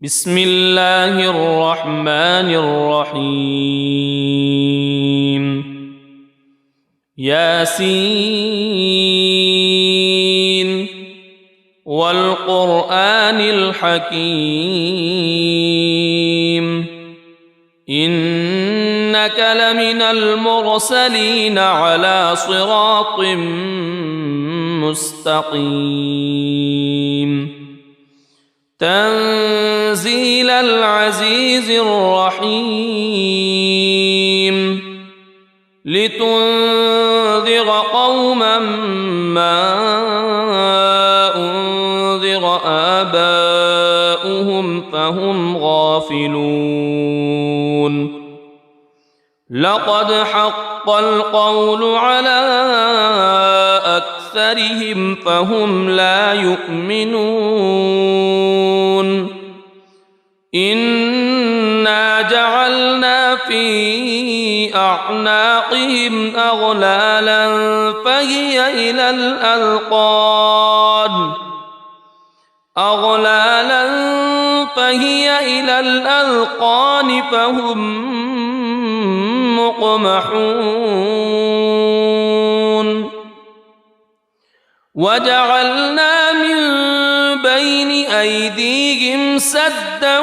بسم الله الرحمن الرحيم ياسين والقرآن الحكيم إنك لمن المرسلين على صراط مستقيم تنزيل العزيز الرحيم لتنذر قوما ما أنذر آباؤهم فهم غافلون لقد حق القول على أكثرهم فهم لا يؤمنون إنا جعلنا في أعناقهم أغلالا فهي إلى الأذقان فهم مقمحون وجعلنا من بين أيديهم سدا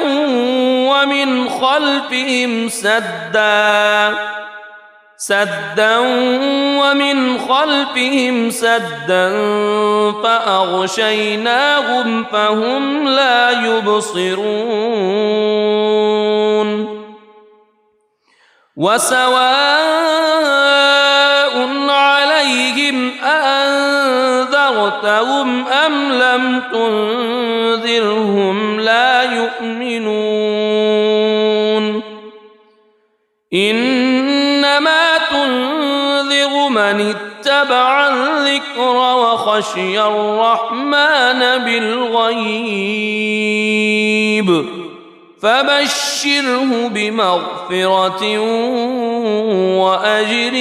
ومن خلفهم سدا فأغشيناهم فهم لا يبصرون وسواء عليهم أأنذرتهم أم لم تنذرهم لا يؤمنون إنما تنذر من اتبع الذكر وخشي الرحمن بالغيب فبشره بمغفرة وأجر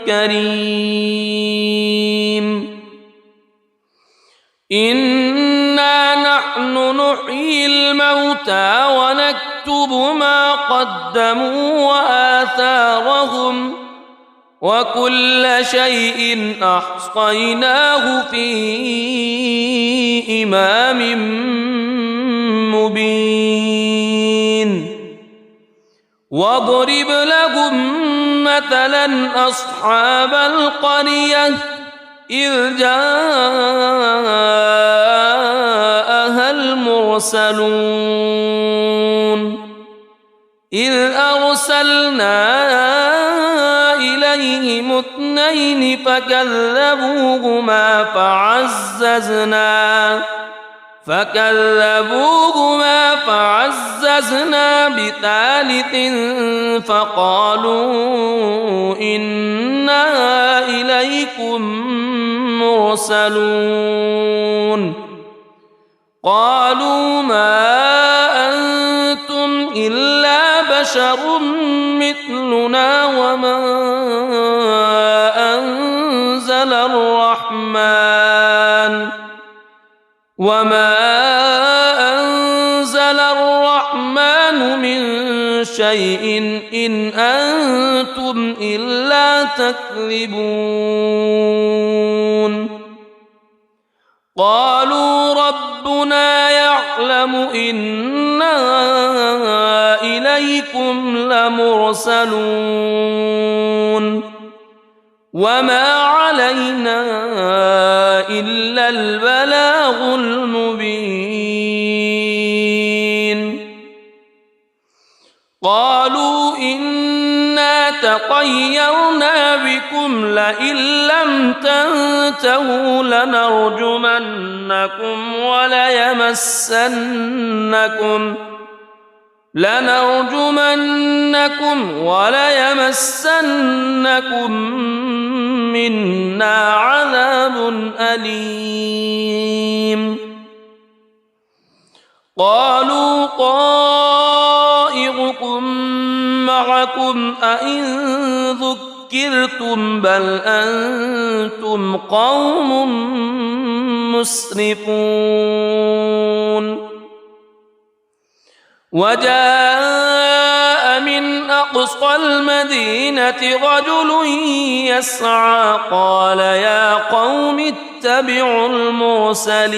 كريم إنا نحن نحيي الموتى ونكتب ما قدموا وآثارهم وكل شيء أحصيناه في إمام مبين واضرب لهم مثلا أصحاب القرية إذ جاءها المرسلون إذ أرسلنا إليهم اثنين فكذبوهما فعززنا بثالث فقالوا إنا إليكم مرسلون قالوا ما أنتم إلا بشر مثلنا وما أنزل الرحمن من شيء إن أنتم إلا تكذبون قالوا ربنا يعلم إنا إليكم لمرسلون وما علينا إلا البلاغ المبين قالوا إنا تطيرنا بكم لئن لم تنتهوا لنرجمنكم وليمسنكم منا عذاب أليم قالوا طائركم معكم أئن ذكرتم بل أنتم قوم مسرفون وجاء من أقصى المدينة رجل يسعى قال يا قوم اتبعوا المرسلين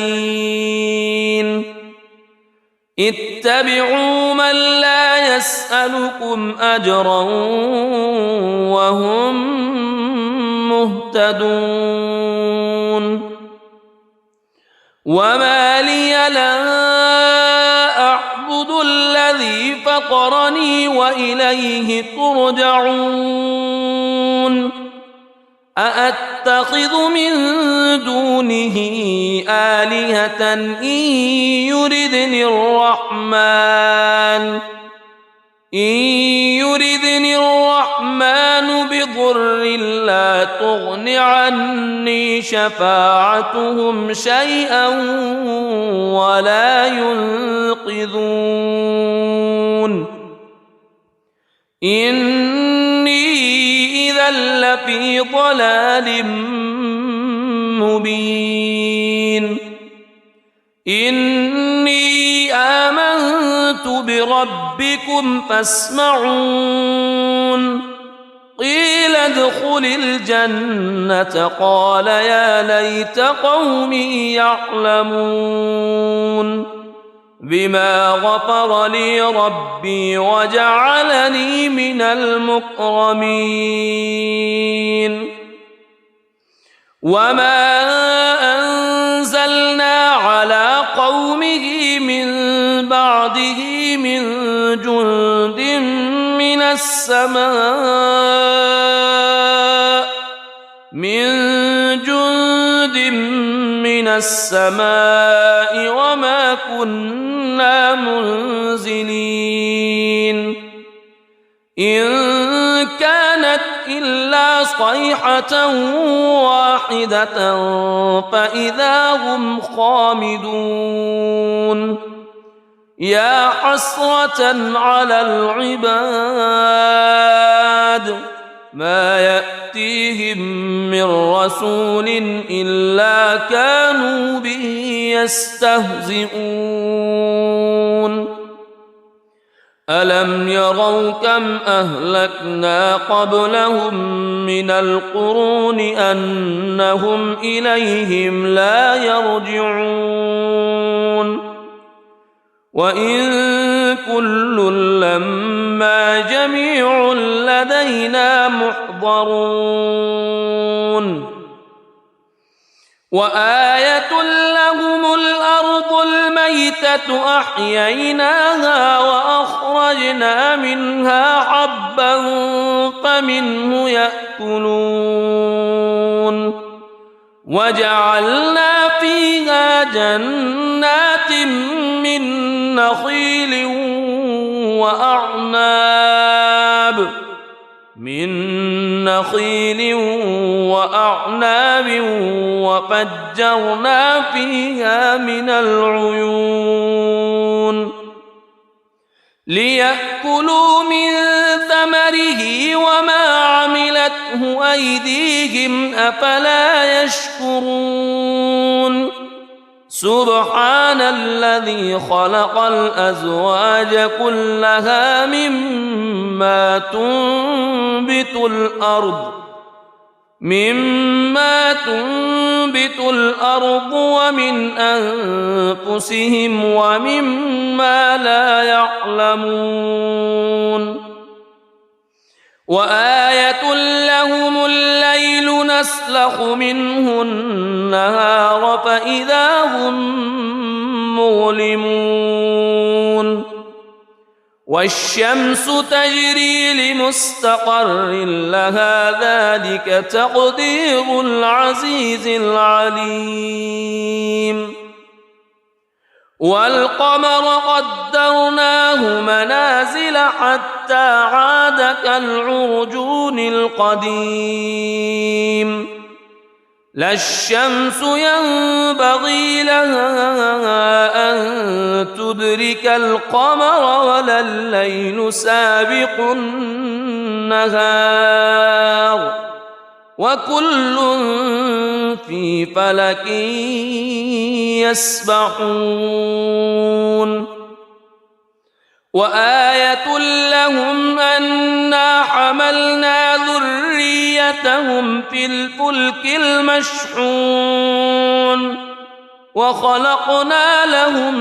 اتبعوا من لا يسألكم أجرا وهم مهتدون وما لي لا أعبد الذي فطرني وإليه ترجعون أأتخذ من دونه آلهة إن يردني الرحمن بضر لا تغن عني شفاعتهم شيئا ولا ينقذون إني إذا لفي ضلال مبين إني آمنت بربكم فاسمعون قيل ادخل الجنة قال يا ليت قومي يعلمون بما غفر لي ربي وجعلني من المكرمين وما أنزلنا على قومه من بعده من جند من السماء وما كنا منزلين إن كانت إلا صيحة واحدة فإذا هم خامدون يا حسرة على العباد ما يأتيهم من رسول إلا كانوا به يستهزئون ألم يروا كم أهلكنا قبلهم من القرون أنهم إليهم لا يرجعون وإن كل لما جميع لدينا محضرون وآية لهم الأرض الميتة أحييناها وأخرجنا منها حبا فمنه يأكلون وجعلنا فيها جنات من نخيل وأعناب وفجرنا فيها من العيون ليأكلوا من ثمره وما عملته أيديهم أفلا يشكرون سبحان الذي خلق الأزواج كلها مما تنبت الأرض ومن أنفسهم ومما لا يعلمون وآية لهم الليل نسلخ منه النهار فإذا هم مظلمون والشمس تجري لمستقر لها ذلك تقدير العزيز العليم والقمر قدرناه منازل حتى عاد كالعرجون القديم لا الشمس ينبغي لها أن تدرك القمر ولا الليل سابق النهار وكل في فلك يسبحون وآية لهم أنا حملنا ذريتهم في الفلك المشحون وخلقنا لهم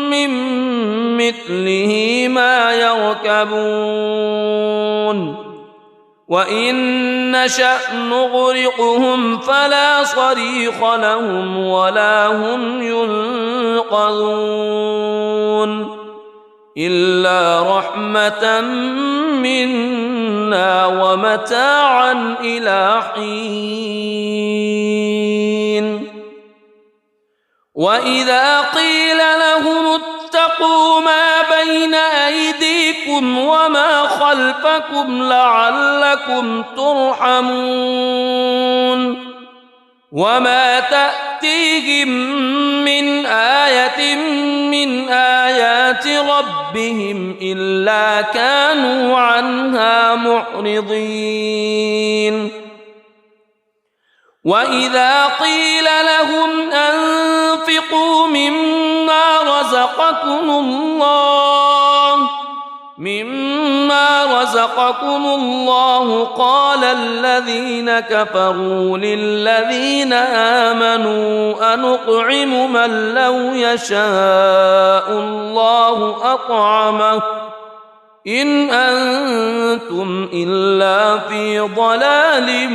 من مثله ما يركبون وإن نشأ نغرقهم فلا صريخ لهم ولا هم ينقذون إلا رحمة منا ومتاعا إلى حين وإذا قيل لهم اتقوا ما بين أيديكم وما خلفكم لعلكم ترحمون وما تأتيهم من آية من آيات ربهم إلا كانوا عنها معرضين وإذا قيل لهم أنفقوا مما رزقكم الله قال الذين كفروا للذين آمنوا أنطعم من لو يشاء الله أطعمه إن أنتم إلا في ضلال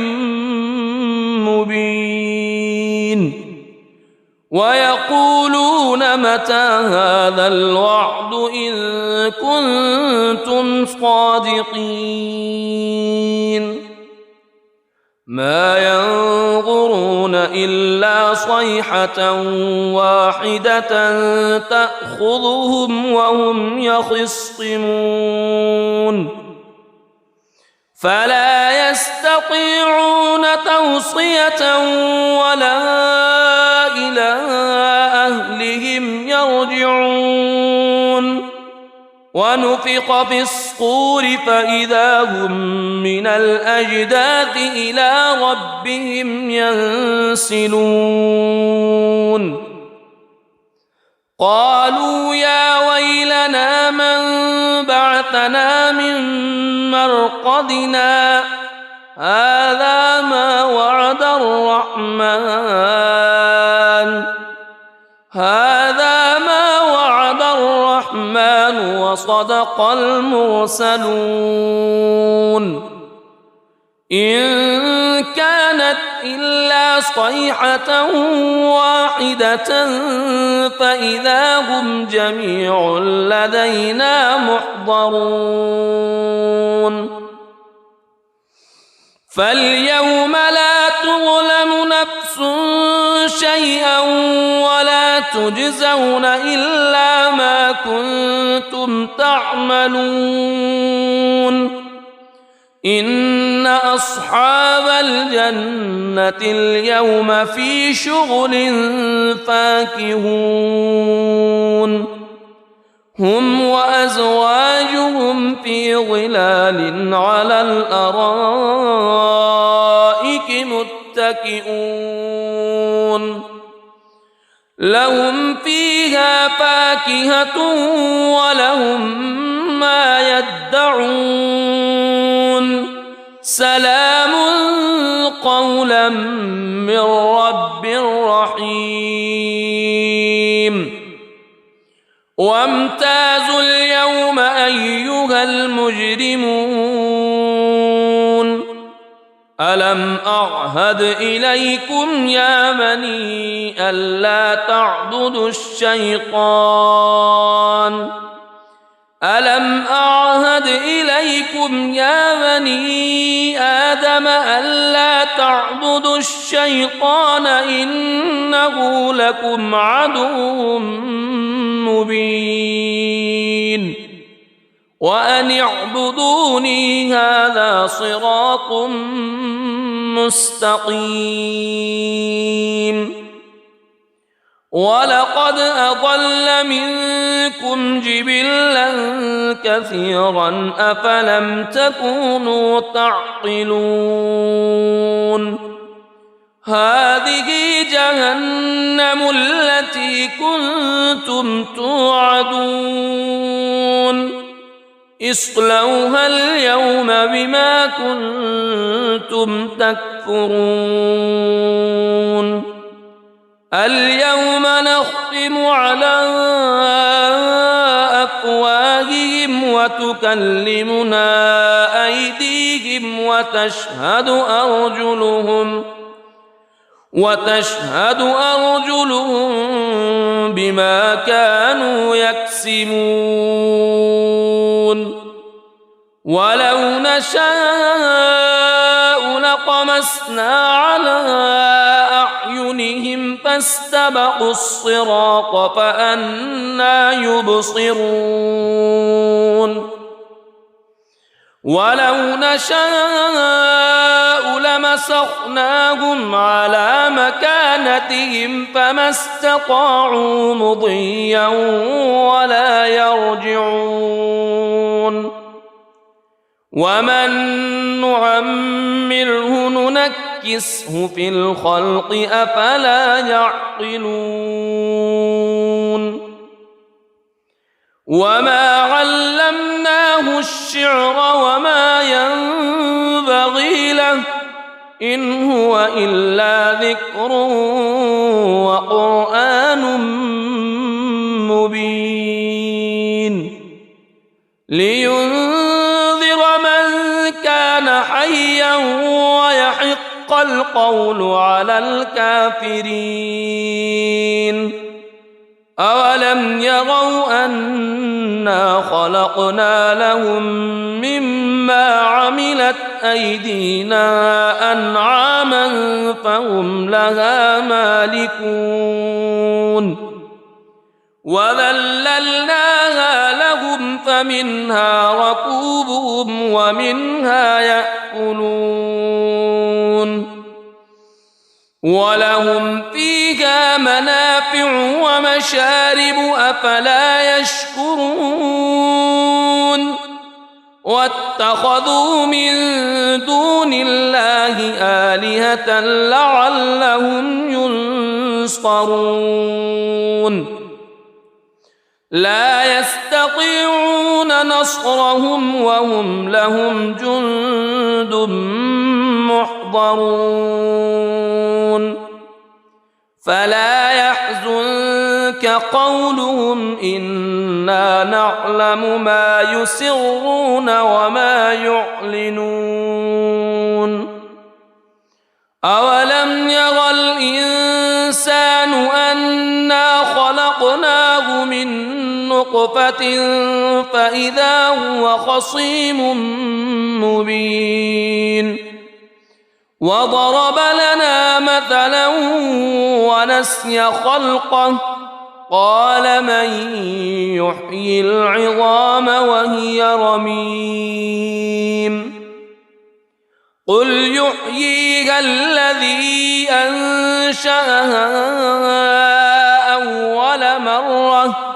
مبين ويقولون متى هذا الوعد إن كنتم صادقين ما ينظرون إلا صيحة واحدة تأخذهم وهم يخصمون فلا يستطيعون توصية ولا إلى أهلهم يرجعون ونفخ في الصور فإذا هم من الأجداث إلى ربهم ينسلون قالوا يا ويلنا من بعثنا من مرقدنا هذا ما وعد الرحمن وصدق المرسلون إن كانت إلا صيحة واحدة فإذا هم جميع لدينا محضرون فاليوم لا تظلم نفس شيئا ولا تجزون إلا ما كنتم تعملون إن أصحاب الجنة اليوم في شغل فاكهون هم وأزواجهم في ظلال على الأرائك متكئون لهم فيها فاكهة ولهم ما يدعون سلام قولا من رب رحيم وامتازوا اليوم أيها المجرمون ألم أعهد إليكم يا بني ألا تعبدوا الشيطان ألم أعهد إليكم يا بني آدم ألا تعبدوا الشيطان إنه لكم عدو مبين وأن اعبدوني هذا صراط مستقيم ولقد أضل منكم جبلا كثيرا أفلم تكونوا تعقلون هذه جهنم التي كنتم توعدون اصلوها اليوم بما كنتم تكفرون اليوم نختم على أفواههم وتكلمنا أيديهم وتشهد أرجلهم بما كانوا يكسبون ولو نشاء لطمسنا على أعينهم فاستبقوا الصراط فأنى يبصرون ولو نشاء لمسخناهم على مكانتهم فما استطاعوا مضيا ولا يرجعون ومن نعمره ننكسه في الخلق أفلا يعقلون وما علمناه الشعر وما ينبغي له إن هو إلا ذكر وقرآن مبين لينذر من كان حيا ويحق القول على الكافرين أولم يروا أنا خلقنا لهم مما عملت أيدينا أنعاما فهم لها مالكون وذللناها لهم فمنها ركوبهم ومنها يأكلون ولهم فيها منافع ومشارب أفلا يشكرون واتخذوا من دون الله آلهة لعلهم ينصرون لا يستطيعون نصرهم وهم لهم جند محضرون فلا يحزنك قولهم إنا نعلم ما يسرون وما يعلنون أولم ير الإنسان أنا خلقناه من نطفة فإذا هو خصيم مبين وضرب لنا مثلا ونسي خلقه قال من يحيي العظام وهي رميم قل يحييها الذي أنشأها أول مرة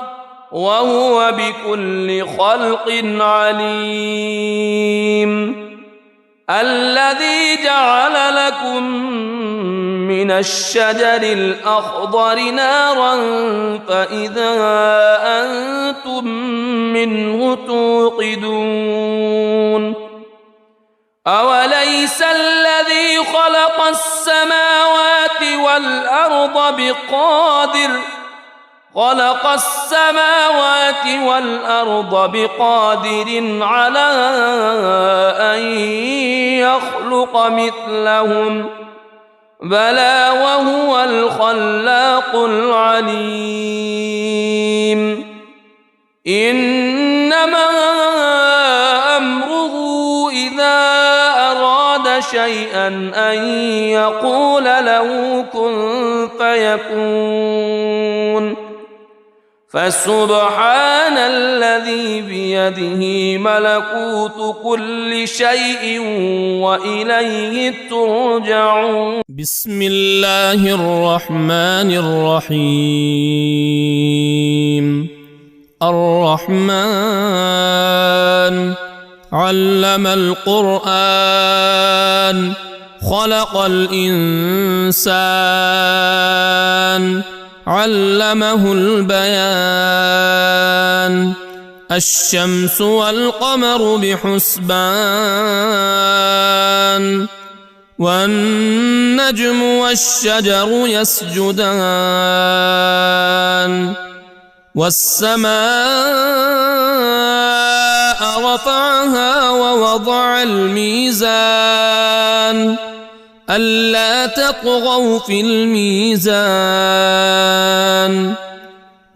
وهو بكل خلق عليم الذي جعل لكم من الشجر الأخضر نارا فإذا أنتم منه توقدون أوليس الذي خلق السماوات والأرض بقادر على أن يخلق مثلهم بلى وهو الخلاق العليم إنما أمره إذا أراد شيئا أن يقول له كن فيكون فسبحان الذي بيده ملكوت كل شيء وإليه ترجعون بسم الله الرحمن الرحيم الرحمن علم القرآن خلق الإنسان علمه البيان الشمس والقمر بحسبان والنجم والشجر يسجدان والسماء رفعها ووضع الميزان ألا تطغوا في الميزان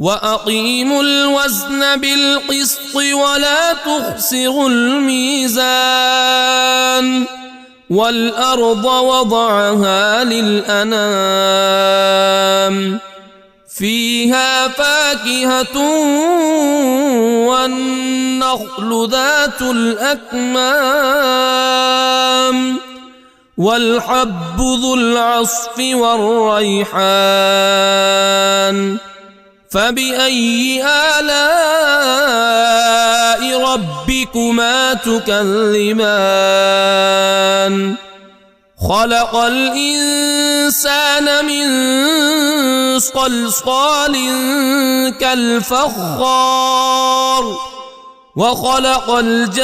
وأقيموا الوزن بالقسط ولا تخسروا الميزان والأرض وضعها للأنام فيها فاكهة والنخل ذات الأكمام والحب ذو العصف والريحان فبأي آلاء ربكما تكذبان خلق الإنسان من صلصال كالفخار وخلق الجان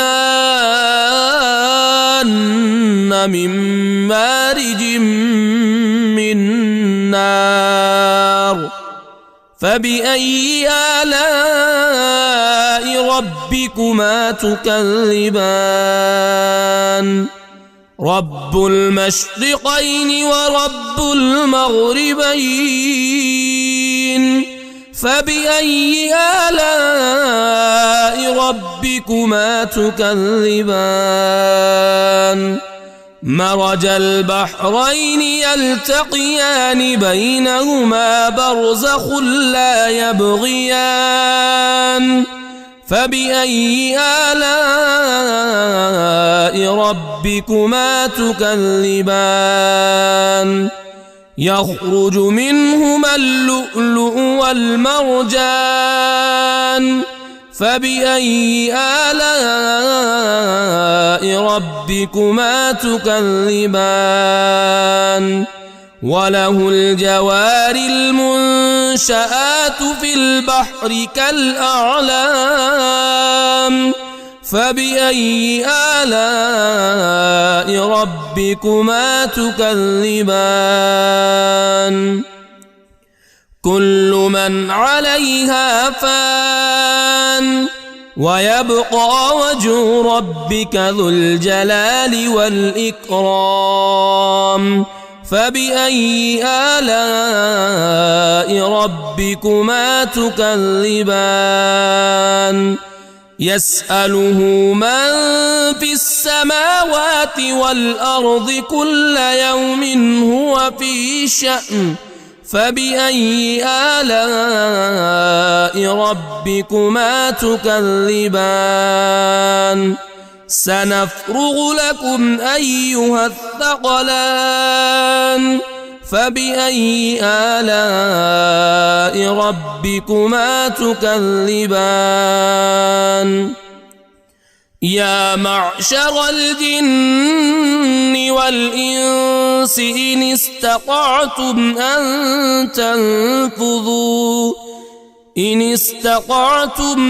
من مارج من نار فبأي آلاء ربكما تكذبان رب المشرقين ورب المغربين فبأي آلاء ربكما تكذبان مرج البحرين يلتقيان بينهما برزخ لا يبغيان فبأي آلاء ربكما تكذبان يخرج منهما اللؤلؤ والمرجان فبأي آلاء ربكما تكذبان وله الجوار المنشآت في البحر كالأعلام فبأي آلاء ربكما تكذبان كل من عليها فان ويبقى وجه ربك ذو الجلال والإكرام فبأي آلاء ربكما تكذبان يسأله من في السماوات والأرض كل يوم هو في شأن فبأي آلاء ربكما تكذبان سنفرغ لكم أيها الثقلان فبأي آلاء ربكما تكذبان يا معشر الجن والإنس إن استطعتم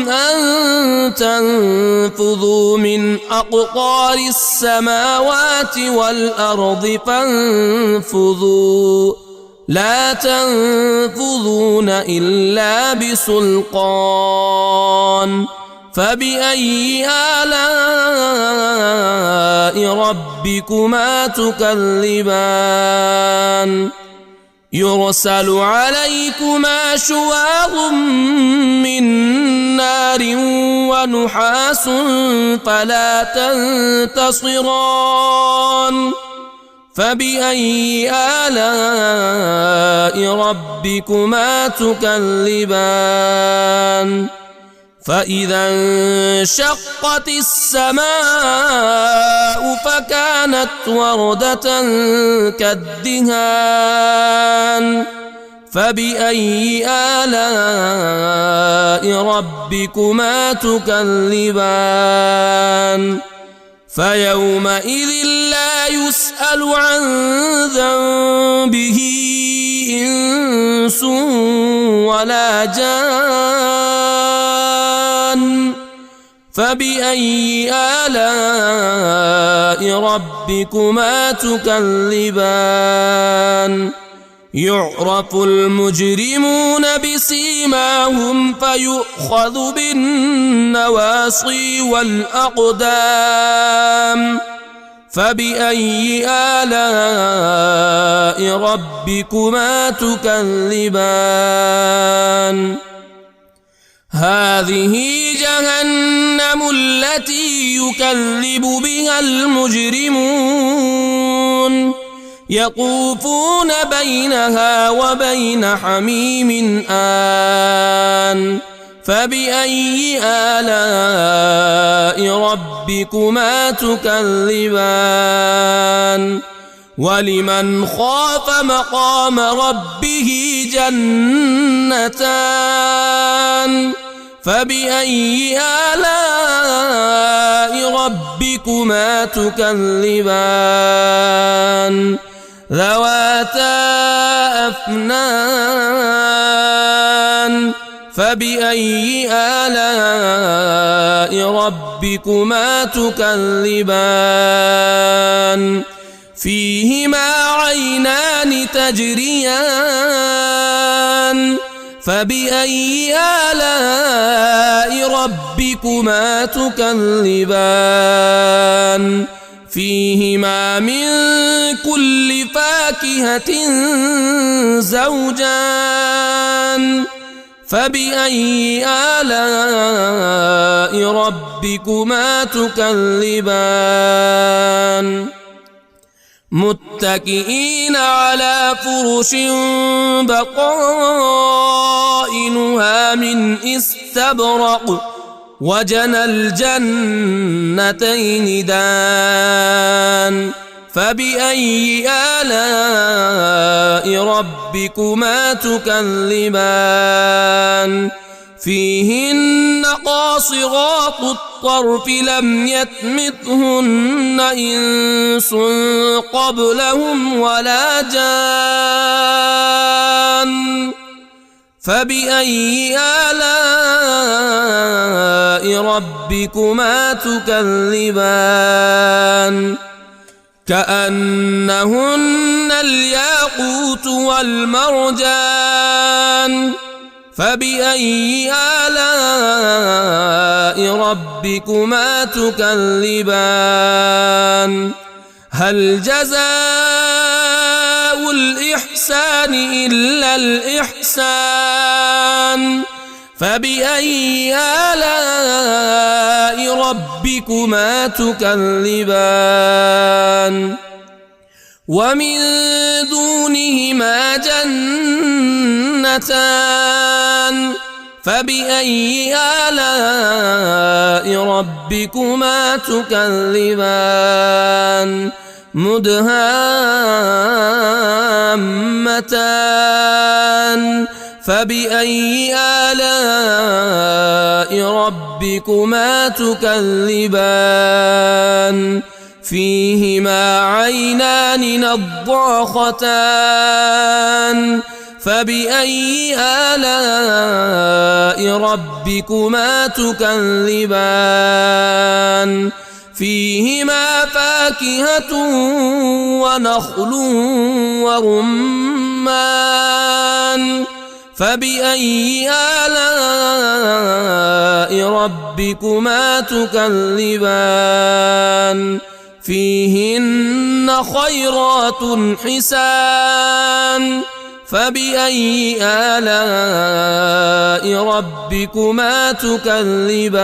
أن تنفذوا من أقطار السماوات والأرض فانفذوا لا تنفذون إلا بسلطان فبأي آلاء ربكما تكذبان يرسل عليكما شواظ من نار ونحاس فلا تنتصران فبأي آلاء ربكما تكذبان فإذا انشقت السماء فكانت وردة كالدهان فبأي آلاء ربكما تكذبان فيومئذ لا يسأل عن ذنبه إنس ولا جان فبأي آلاء ربكما تكذبان يعرف المجرمون بسيماهم فيؤخذ بالنواصي والأقدام فبأي آلاء ربكما تكذبان هذه جهنم التي يكذب بها المجرمون يطوفون بينها وبين حميم آن فبأي آلاء ربكما تكذبان ولمن خاف مقام ربه جنتان فبأي آلاء ربكما تكذبان ذواتا أفنان فبأي آلاء ربكما تكذبان فيهما عينان تجريان فبأي آلاء ربكما تكذبان فيهما من كل فاكهة زوجان فبأي آلاء ربكما تكذبان متكئين على فرش بطائنها من استبرق وجنى الجنتين دان فبأي آلاء ربكما تكذبان فيهن قاصرات الطرف لم يطمثهن إنس قبلهم ولا جان فبأي آلاء ربكما تكذبان كأنهن الياقوت والمرجان فبأي آلاء ربكما تكذبان هل جزاء الإحسان إلا الإحسان فبأي آلاء ربكما تكذبان ومن دونهما جنتان فبأي آلاء ربكما تكذبان مدهامتان فبأي آلاء ربكما تكذبان فيهما عينان نضاختان فبأي آلاء ربكما تكذبان فيهما فاكهة ونخل ورمان فبأي آلاء ربكما تكذبان فيهن خيرات حسان فبأي آلاء ربكما تكذبان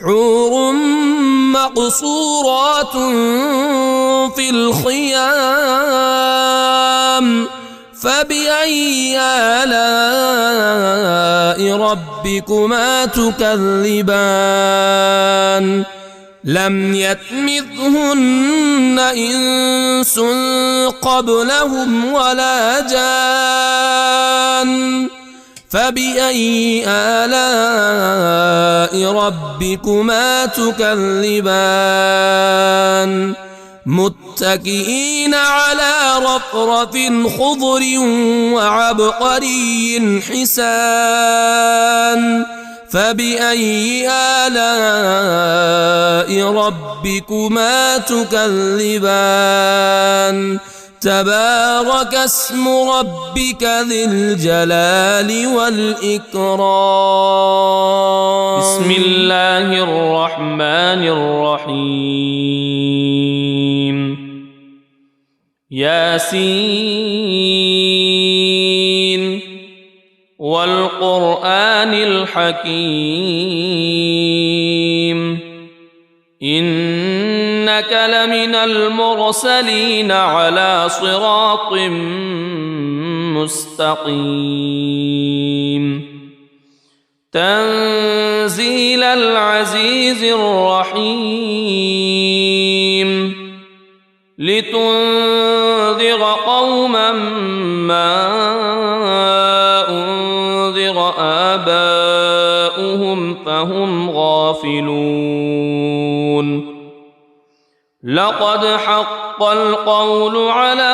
حور مقصورات في الخيام فبأي آلاء ربكما تكذبان لم يطمثهن إنس قبلهم ولا جان فبأي آلاء ربكما تكذبان متكئين على رفرف خضر وعبقري حسان فبأي آلاء ربكما تكذبان تبارك اسم ربك ذي الجلال والإكرام. بسم الله الرحمن الرحيم. ياسين والقرآن الحكيم إنك لمن المرسلين على صراط مستقيم تنزيل العزيز الرحيم لتنذر قوما ما أنذر آباؤهم فهم غافلون لقد حق القول على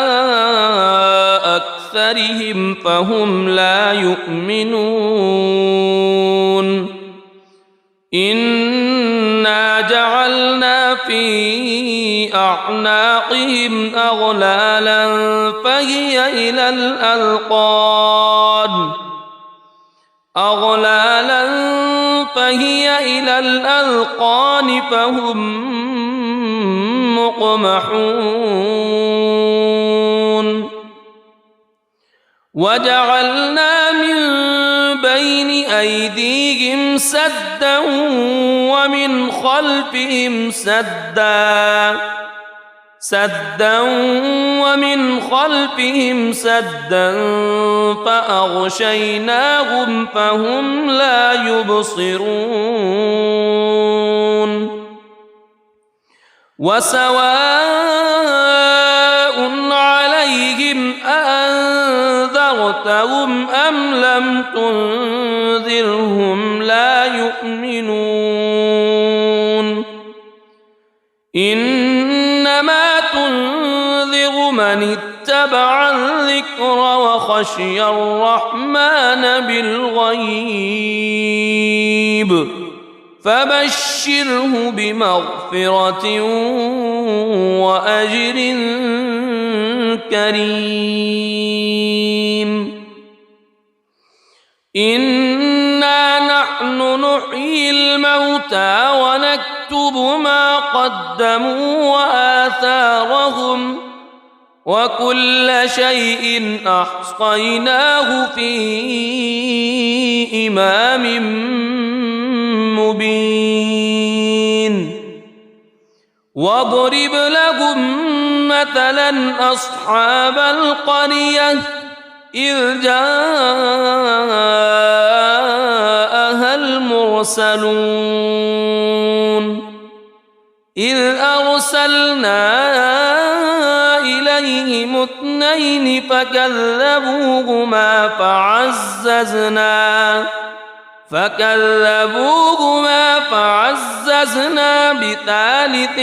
أكثرهم فهم لا يؤمنون إنا جعلنا في أعناقهم أغلالا فهي إلى الأذقان فهم مقمحون وجعلنا من بين أيديهم سدا ومن خلفهم سدا فأغشيناهم فهم لا يبصرون وسواء عليهم أأنذرتهم أم لم تنذرهم لا يؤمنون إنما تنذر من اتبع الذكر وخشي الرحمن بالغيب فبشره بمغفرة وأجر كريم إنا نحن نحيي الموتى ونكتب ما قدموا وآثارهم وكل شيء أحصيناه في إمام مبين واضرب لهم مثلا أصحاب القرية إذ جاءها المرسلون إذ أرسلنا إليهم اثنين فكذبوهما فعززنا بثالث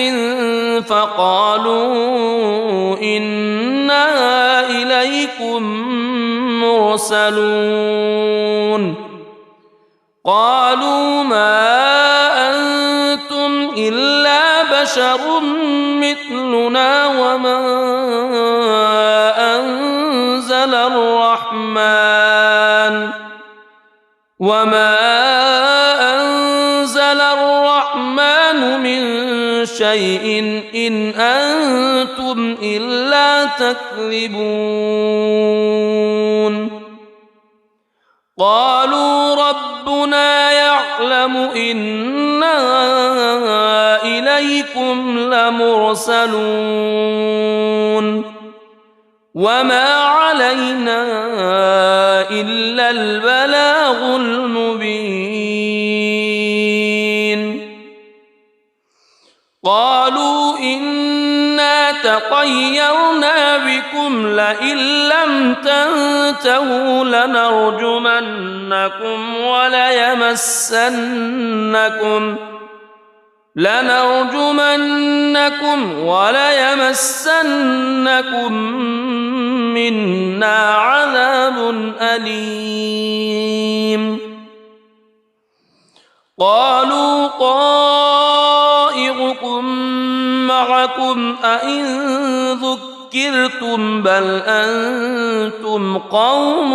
فقالوا إنا إليكم مرسلون قالوا ما أنتم إلا بشر مثلنا وما أنزل الرحمن من شيء إن أنتم إلا تكذبون قالوا ربنا يعلم إنا إليكم لمرسلون وما علينا إلا البلاغ المبين قالوا إنا تطيرنا بكم لئن لم تنتهوا لنرجمنكم وليمسنكم منا عذاب أليم قالوا طائركم معكم أئن ذكرتم بل أنتم قوم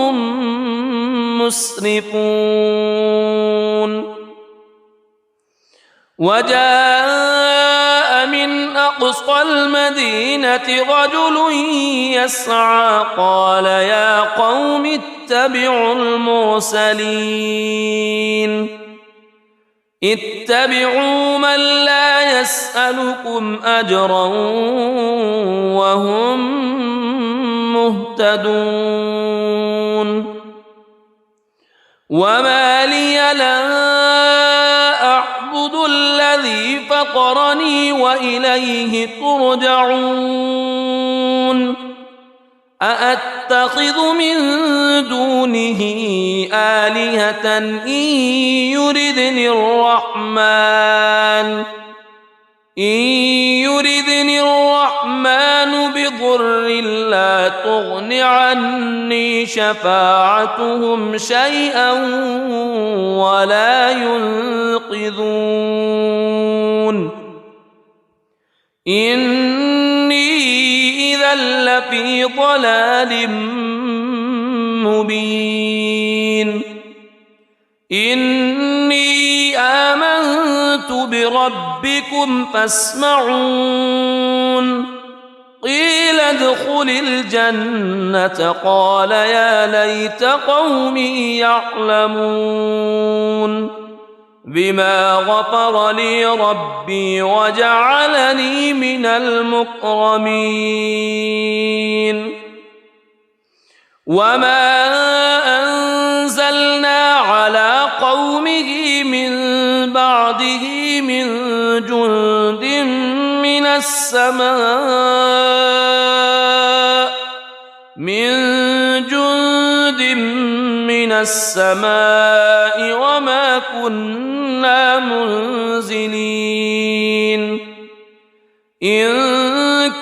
مسرفون وجاء من أقصى المدينة رجل يسعى قال يا قوم اتبعوا المرسلين اتبعوا من لا يسألكم أجرا وهم مهتدون وما لي لا أعبد الذي فطرني وإليه ترجعون أأتخذ من دونه آلهة إن يردني الرحمن بضر لا تغن عني شفاعتهم شيئا ولا ينقذون إني إذا لفي ضلال مبين إني آمنت بربكم فاسمعون قيل ادخل الجنة قال يا ليت قومي يعلمون بما غفر لي ربي وجعلني من المكرمين وما أنزلنا على قومه من بعده من جند من السماء وما كنا منزلين إن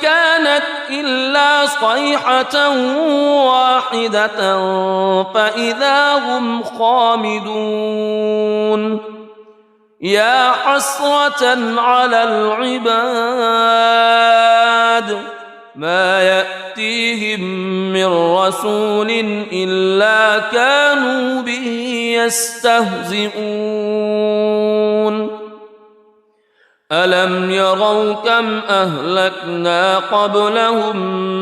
كانت إلا صيحة واحدة فإذا هم خامدون يا حسرة على العباد ما يأتيهم من رسول إلا كانوا به يستهزئون ألم يروا كم أهلكنا قبلهم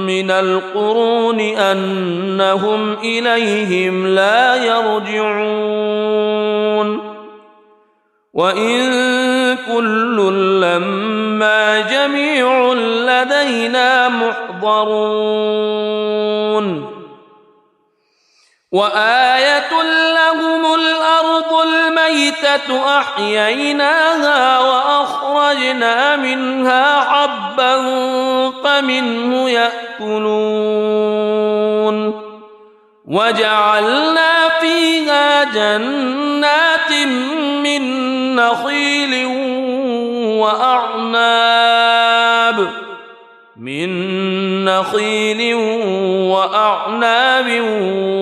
من القرون أنهم إليهم لا يرجعون وإن كل لما جميع لدينا محضرون وآية لهم الأرض الميتة أحييناها وأخرجنا منها حبا فمنه يأكلون وجعلنا فيها جنات من نخيل وأعناب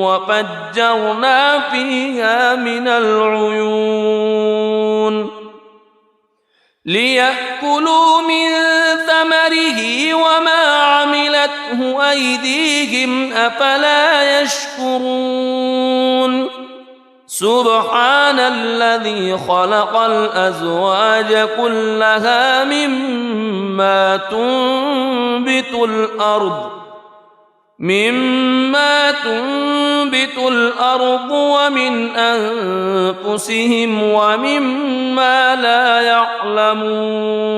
وفجرنا فيها من العيون ليأكلوا من ثمره وما عملته أيديهم أفلا يشكرون سبحان الذي خلق الأزواج كلها مما تنبت الأرض ومن أنفسهم ومما لا يعلمون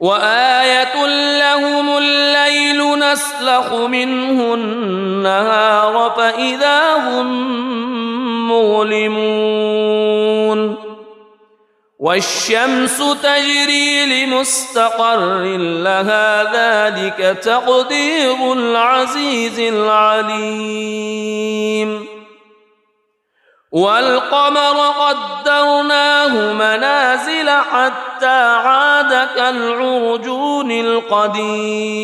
وآية لهم الليل نسلخ منه النهار فإذا هم مظلمون والشمس تجري لمستقر لها ذلك تقدير العزيز العليم والقمر قدرناه منازل حتى عاد كالعرجون القديم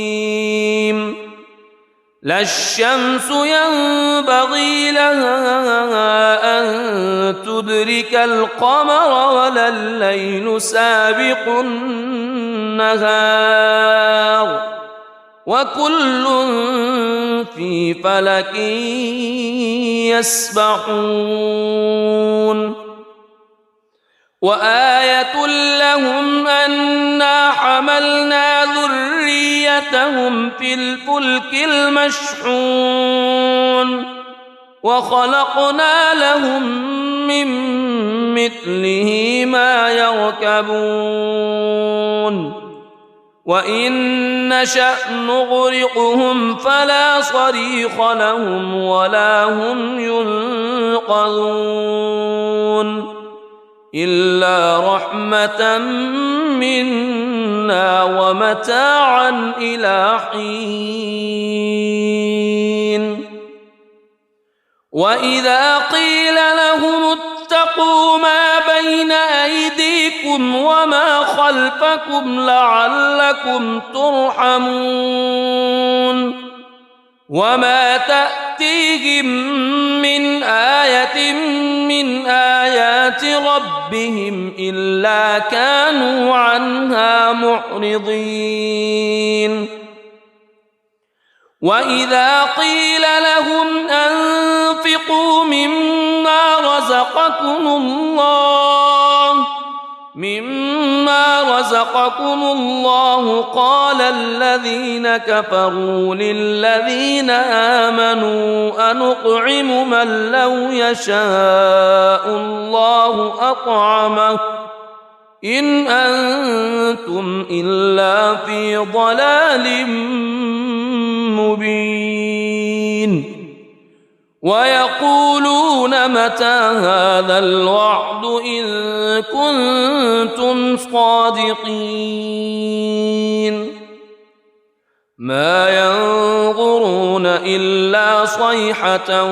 لا الشمس ينبغي لها أن تدرك القمر ولا الليل سابق النهار وكل في فلك يسبحون وآية لهم أنا حملنا ذريتهم في الفلك المشحون وخلقنا لهم من مثله ما يركبون وإن نشأ نغرقهم فلا صريخ لهم ولا هم ينقذون إلا رحمة منا ومتاعا إلى حين وإذا قيل لهم اتقوا ما بين أيديكم وما خلفكم لعلكم ترحمون وما تأتيهم من آية من آيات ربهم إلا كانوا عنها معرضين وإذا قيل لهم أنفقوا مما رزقكم الله قال الذين كفروا للذين آمنوا أنطعم من لو يشاء الله أطعمه إن أنتم إلا في ضلال مبين ويقولون متى هذا الوعد إن كنتم صادقين ما ينظرون إلا صيحة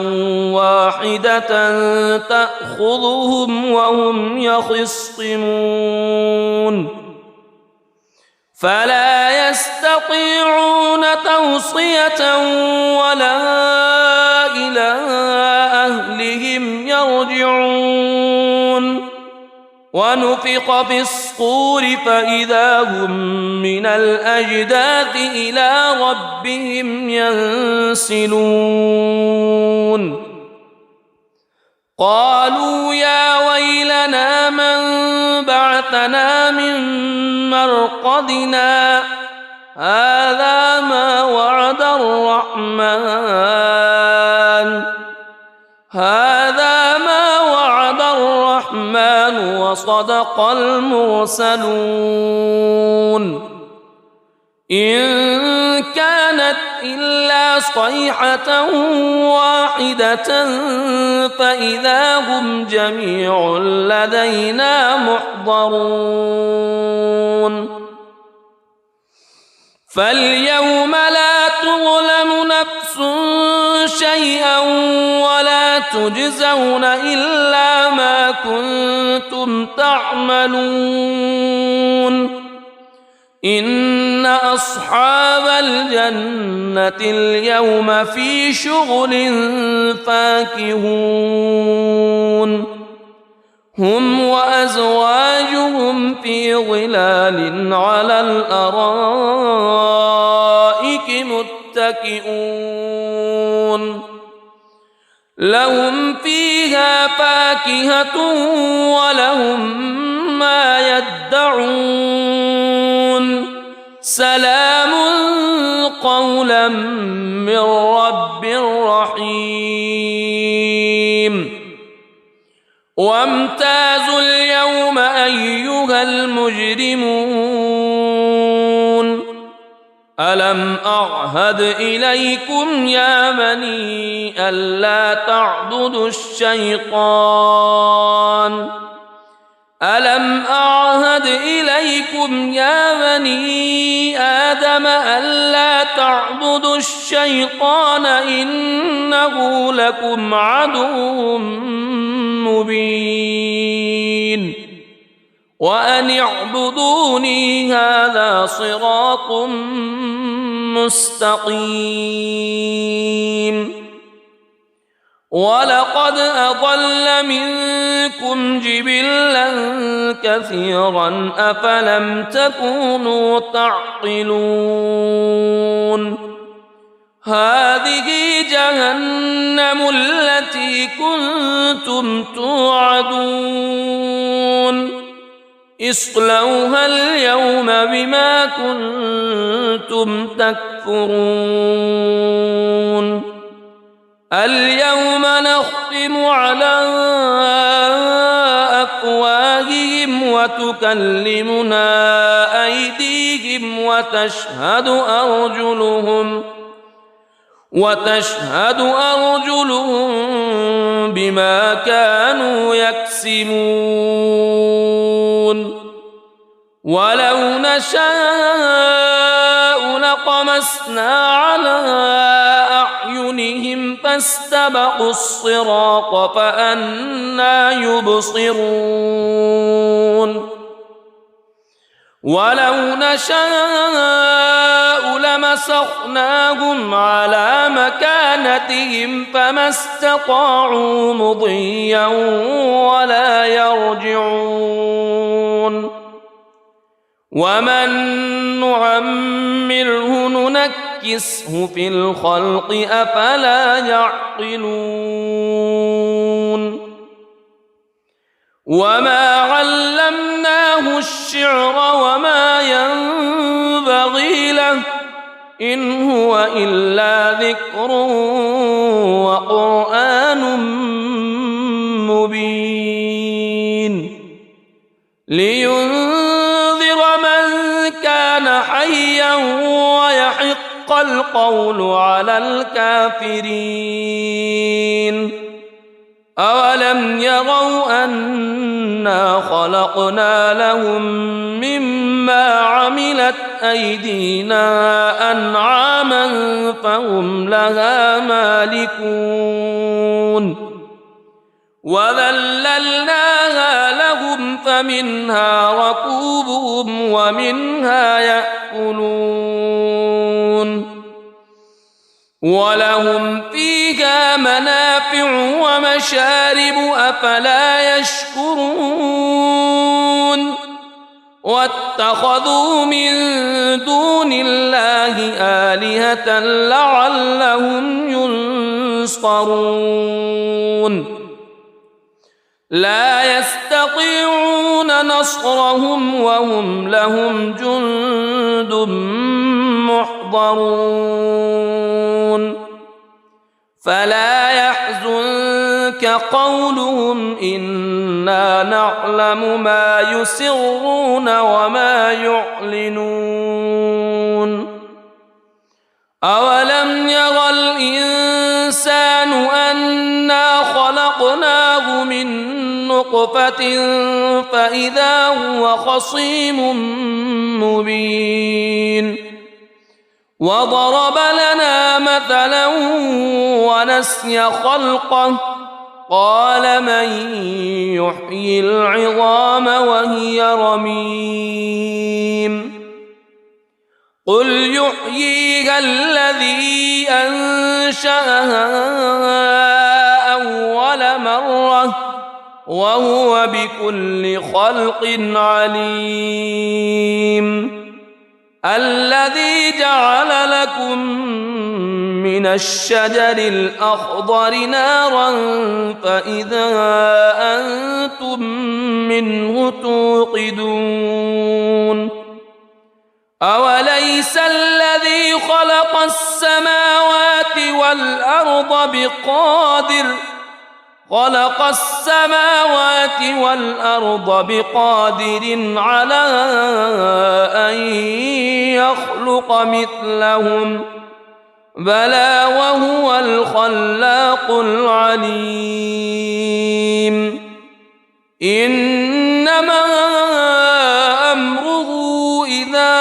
واحدة تأخذهم وهم يخصمون فلا يستطيعون توصية ولا إلى أهلهم يرجعون ونفخ في الصور فإذا هم من الأجداث إلى ربهم ينسلون قالوا يا ويلنا من بعثنا من مرقدنا هذا ما وعد الرحمن وصدق المرسلون إن كانت إلا صيحة واحدة فإذا هم جميع لدينا محضرون فاليوم لا تظلم نفس شيئا ولا تجزون إلا ما كنتم تعملون إن أصحاب الجنة اليوم في شغل فاكهون هم وأزواجهم في ظلال على الأرائك متكئون لهم فيها فاكهة ولهم ما يدعون سلام قولا من رب رحيم وامتازوا اليوم أيها المجرمون ألم أعهد إليكم يا بني ألا تعبدوا الشيطان ألم أعهد إليكم يا بني آدم ألا تعبدوا الشيطان إنه لكم عدو مبين وأن اعبدوني هذا صراط مستقيم ولقد أضل منكم جبلا كثيرا أفلم تكونوا تعقلون هذه جهنم التي كنتم توعدون اصلوها اليوم بما كنتم تكفرون اليوم نختم على أفواههم وتكلمنا أيديهم وتشهد أرجلهم بما كانوا يكسبون ولو نشاء لطمسنا على أعينهم فاستبقوا الصراط فأنى يبصرون ولو نشاء لمسخناهم على مكانتهم فما استطاعوا مضيا ولا يرجعون ومن نعمره ننكسه في الخلق أفلا يعقلون وما علمناه الشعر وما ينبغي له إن هو إلا ذكر وقرآن مبين لينذر من كان حيا ويحق القول على الكافرين أولم يروا أنا خلقنا لهم مما عملت أيدينا أنعاما فهم لها مالكون وذللناها لهم فمنها ركوبهم ومنها يأكلون ولهم فيها منافع ومشارب أفلا يشكرون واتخذوا من دون الله آلهة لعلهم ينصرون لا يستطيعون نصرهم وهم لهم جند محضرون فلا يحزنك قولهم إنا نعلم ما يسرون وما يعلنون أولم ير الإنسان أنا خلقناه من نطفة فإذا هو خصيم مبين وضرب لنا مثلا ونسي خلقه قال من يحيي العظام وهي رميم قل يحييها الذي أنشأها أول مرة وهو بكل خلق عليم الذي جعل لكم من الشجر الأخضر نارا فإذا أنتم منه توقدون أوليس الذي خلق السماوات والأرض بقادر على أن يخلق مثلهم بلى وهو الخلاق العليم إنما أمره إذا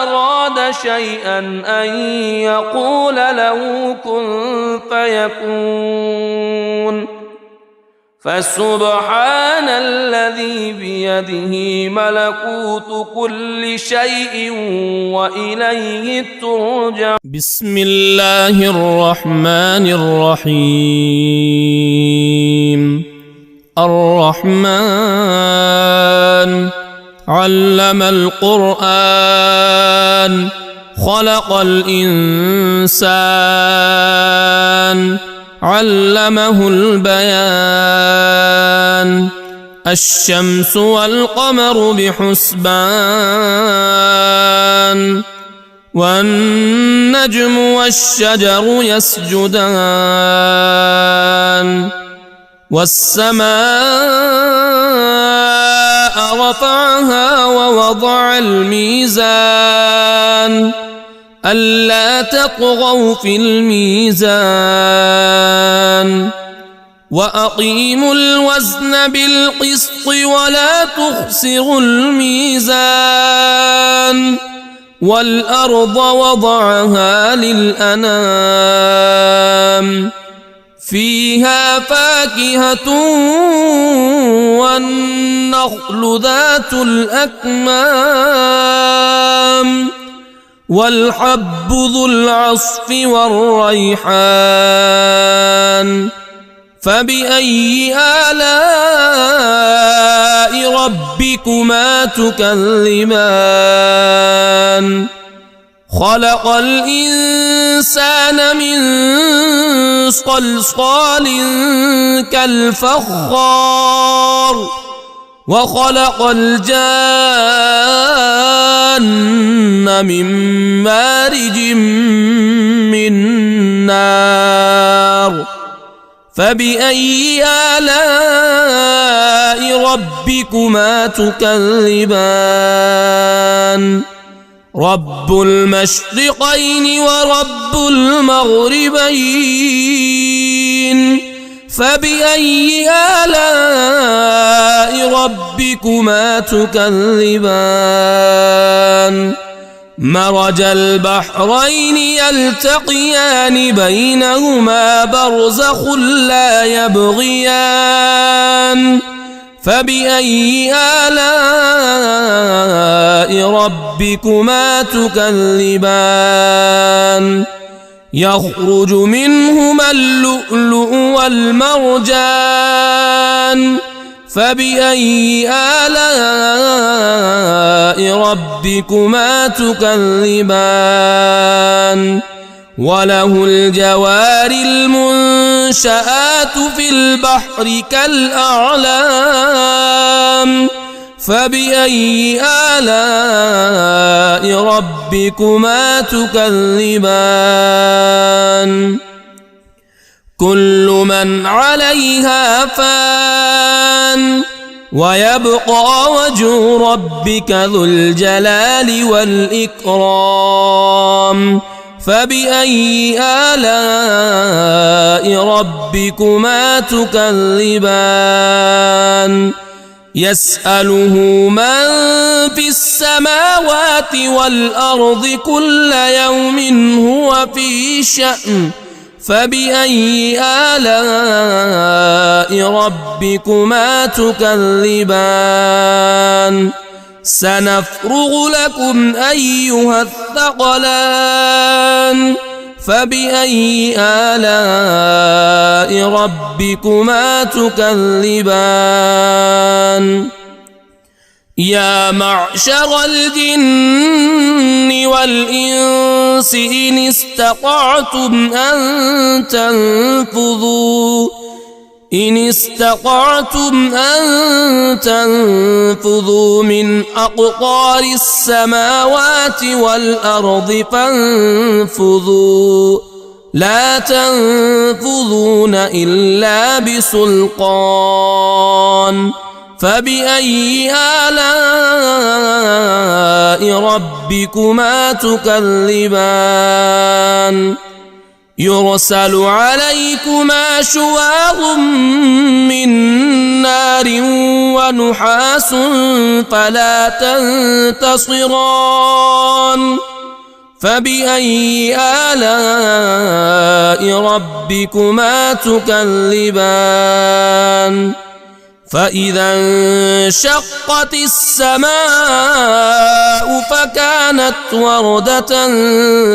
أراد شيئا أن يقول له كن فيكون فسبحان الذي بيده ملكوت كل شيء وإليه ترجع. بسم الله الرحمن الرحيم. الرحمن علم القرآن خلق الإنسان علمه البيان. الشمس والقمر بحسبان والنجم والشجر يسجدان. والسماء رفعها ووضع الميزان ألا تطغوا في الميزان وأقيموا الوزن بالقسط ولا تخسروا الميزان. والأرض وضعها للأنام فيها فاكهة والنخل ذات الأكمام والحب ذو العصف والريحان. فبأي آلاء ربكما تكذبان. خلق الإنسان من صلصال كالفخار وخلق الجان من مارج من نار. فبأي آلاء ربكما تكذبان. رب المشرقين ورب المغربين. فبأي آلاء ربكما تكذبان. مرج البحرين يلتقيان بينهما برزخ لا يبغيان. فبأي آلاء ربكما تكذبان. يخرج منهما اللؤلؤ والمرجان. فبأي آلاء ربكما تكذبان. وله الجوار المنشآت في البحر كالأعلام. فبأي آلاء ربكما تكذبان. كل من عليها فان ويبقى وجه ربك ذو الجلال والإكرام. فبأي آلاء ربكما تكذبان. يسأله من في السماوات والأرض كل يوم هو في شأن. فبأي آلاء ربكما تكذبان. سنفرغ لكم أيها الثقلان. فبأي آلاء ربكما تكذبان. يا معشر الجن والإنس إن استطعتم أن تنفذوا من أقطار السماوات والأرض فانفذوا لا تنفذون إلا بسلطان. فبأي آلاء ربكما تكذبان. يرسل عليكما شواظ من نار ونحاس فلا تنتصران. فبأي آلاء ربكما تكذبان فإذا انشقت السماء فكانت وردة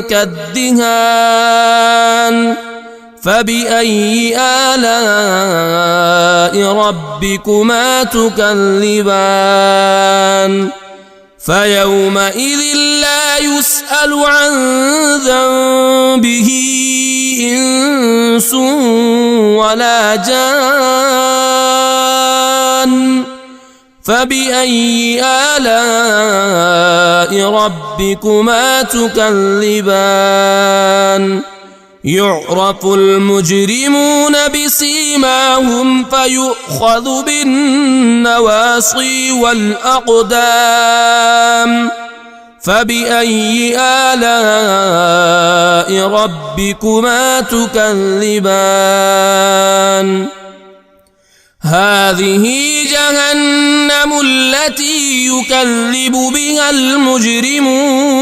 كالدهان فبأي آلاء ربكما تكذبان فيومئذ لا يسأل عن ذنبه إنس ولا جان فبأي آلاء ربكما تكذبان يعرف المجرمون بسيماهم فيؤخذ بالنواصي والأقدام فبأي آلاء ربكما تكذبان هذه جهنم التي يكذب بها المجرمون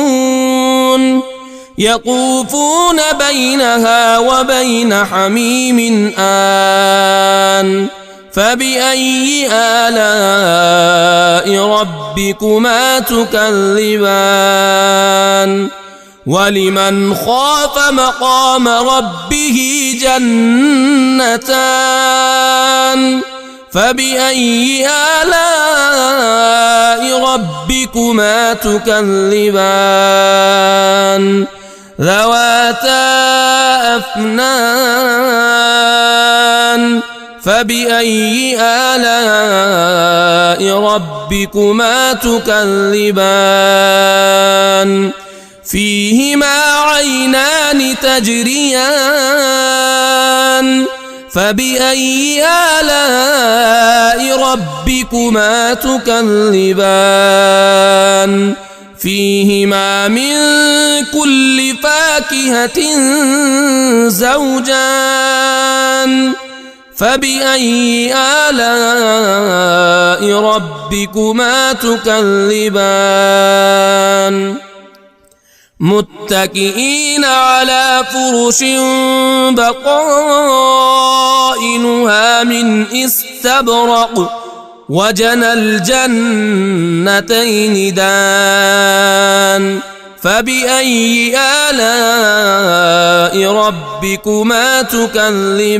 يطوفون بينها وبين حميم آن فبأي آلاء ربكما تكذبان ولمن خاف مقام ربه جنتان فبأي آلاء ربكما تكذبان ذواتا أفنان فبأي آلاء ربكما تكذبان فيهما عينان تجريان فبأي آلاء ربكما تكذبان فيهما من كل فاكهة زوجان فبأي آلاء ربكما تكذبان متكئين على فرش بطائنها من استبرق وجنى الجنتين دان فبأي آلاء ربكما تكذبان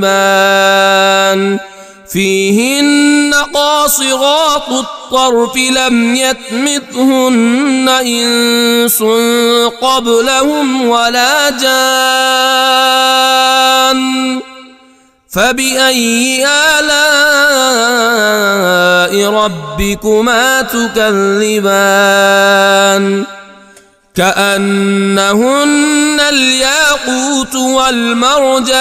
فيهن قاصرات الطرف لم يطمثهن إنس قبلهم ولا جان فبأي آلاء ربكما تكذبان كأنهن الياقوت والمرجان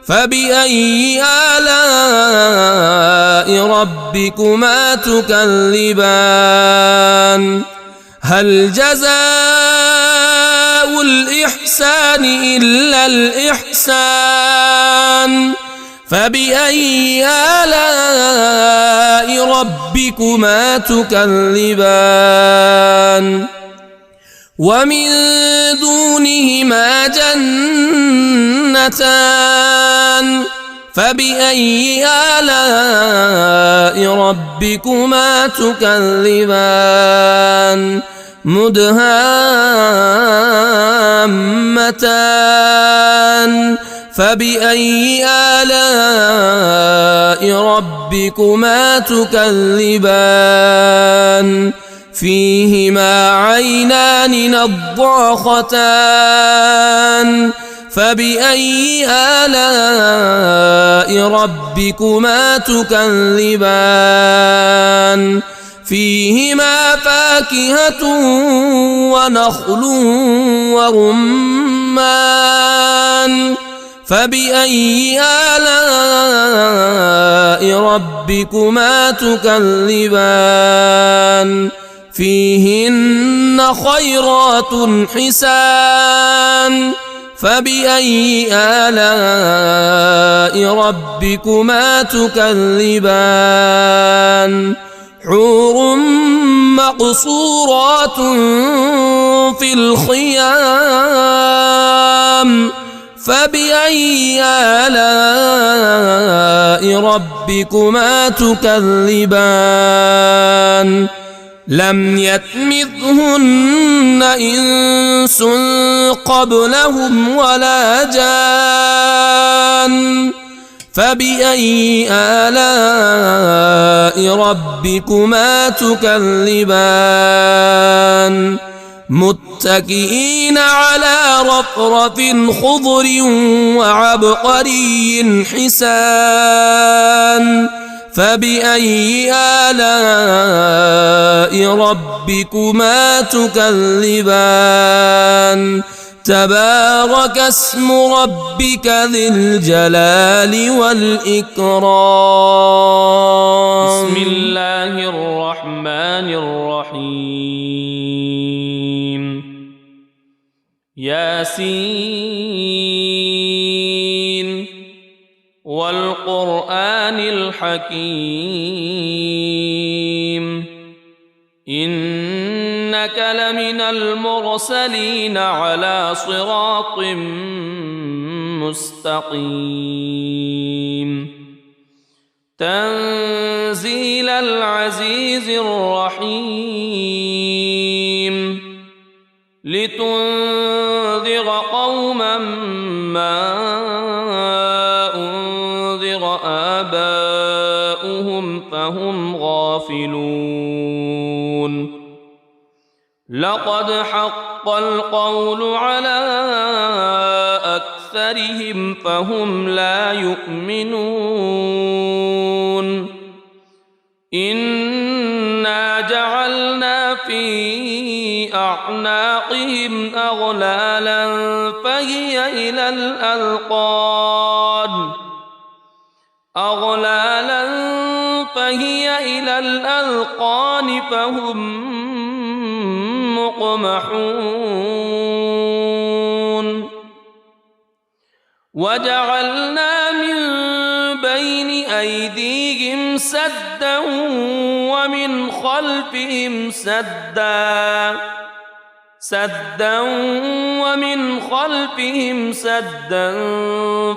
فبأي آلاء ربكما تكذبان هل جزاء الإحسان إلا الإحسان فبأي آلاء ربكما تكذبان ومن دونهما جنتان فبأي آلاء ربكما تكذبان مدهامتان فبأي آلاء ربكما تكذبان فيهما عينان نضاختان فبأي آلاء ربكما تكذبان فيهما فاكهة ونخل ورمان فبأي آلاء ربكما تكذبان فيهن خيرات حسان فبأي آلاء ربكما تكذبان حور مقصورات في الخيام فبأي آلاء ربكما تكذبان لم يطمثهن إنس قبلهم ولا جان فبأي آلاء ربكما تكذبان متكئين على رفرف خضر وعبقري حسان فبأي آلاء ربكما تكذبان تبارك اسم ربك ذي الجلال والإكرام. بسم الله الرحمن الرحيم. ياسين والقرآن الحكيم إنك لمن المرسلين على صراط مستقيم تنزيل العزيز الرحيم لتنذر قوما ما أنذر آباؤهم فهم غافلون لقد حق القول على أكثرهم فهم لا يؤمنون إنا جعلنا في أعناقهم أغلالا فهي إلى الأذقان فهم مقمحون وجعلنا من بين أيديهم سدا ومن خلفهم سدا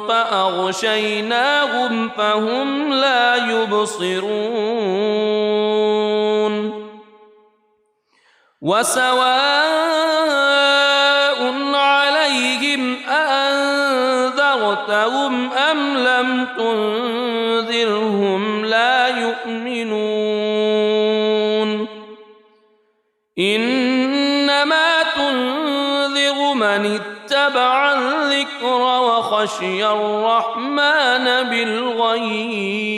فأغشيناهم فهم لا يبصرون وسواء عليهم أأنذرتهم أم لم تنذرهم لا يؤمنون إنما تنذر من اتبع الذكر وخشي الرحمن بالغيب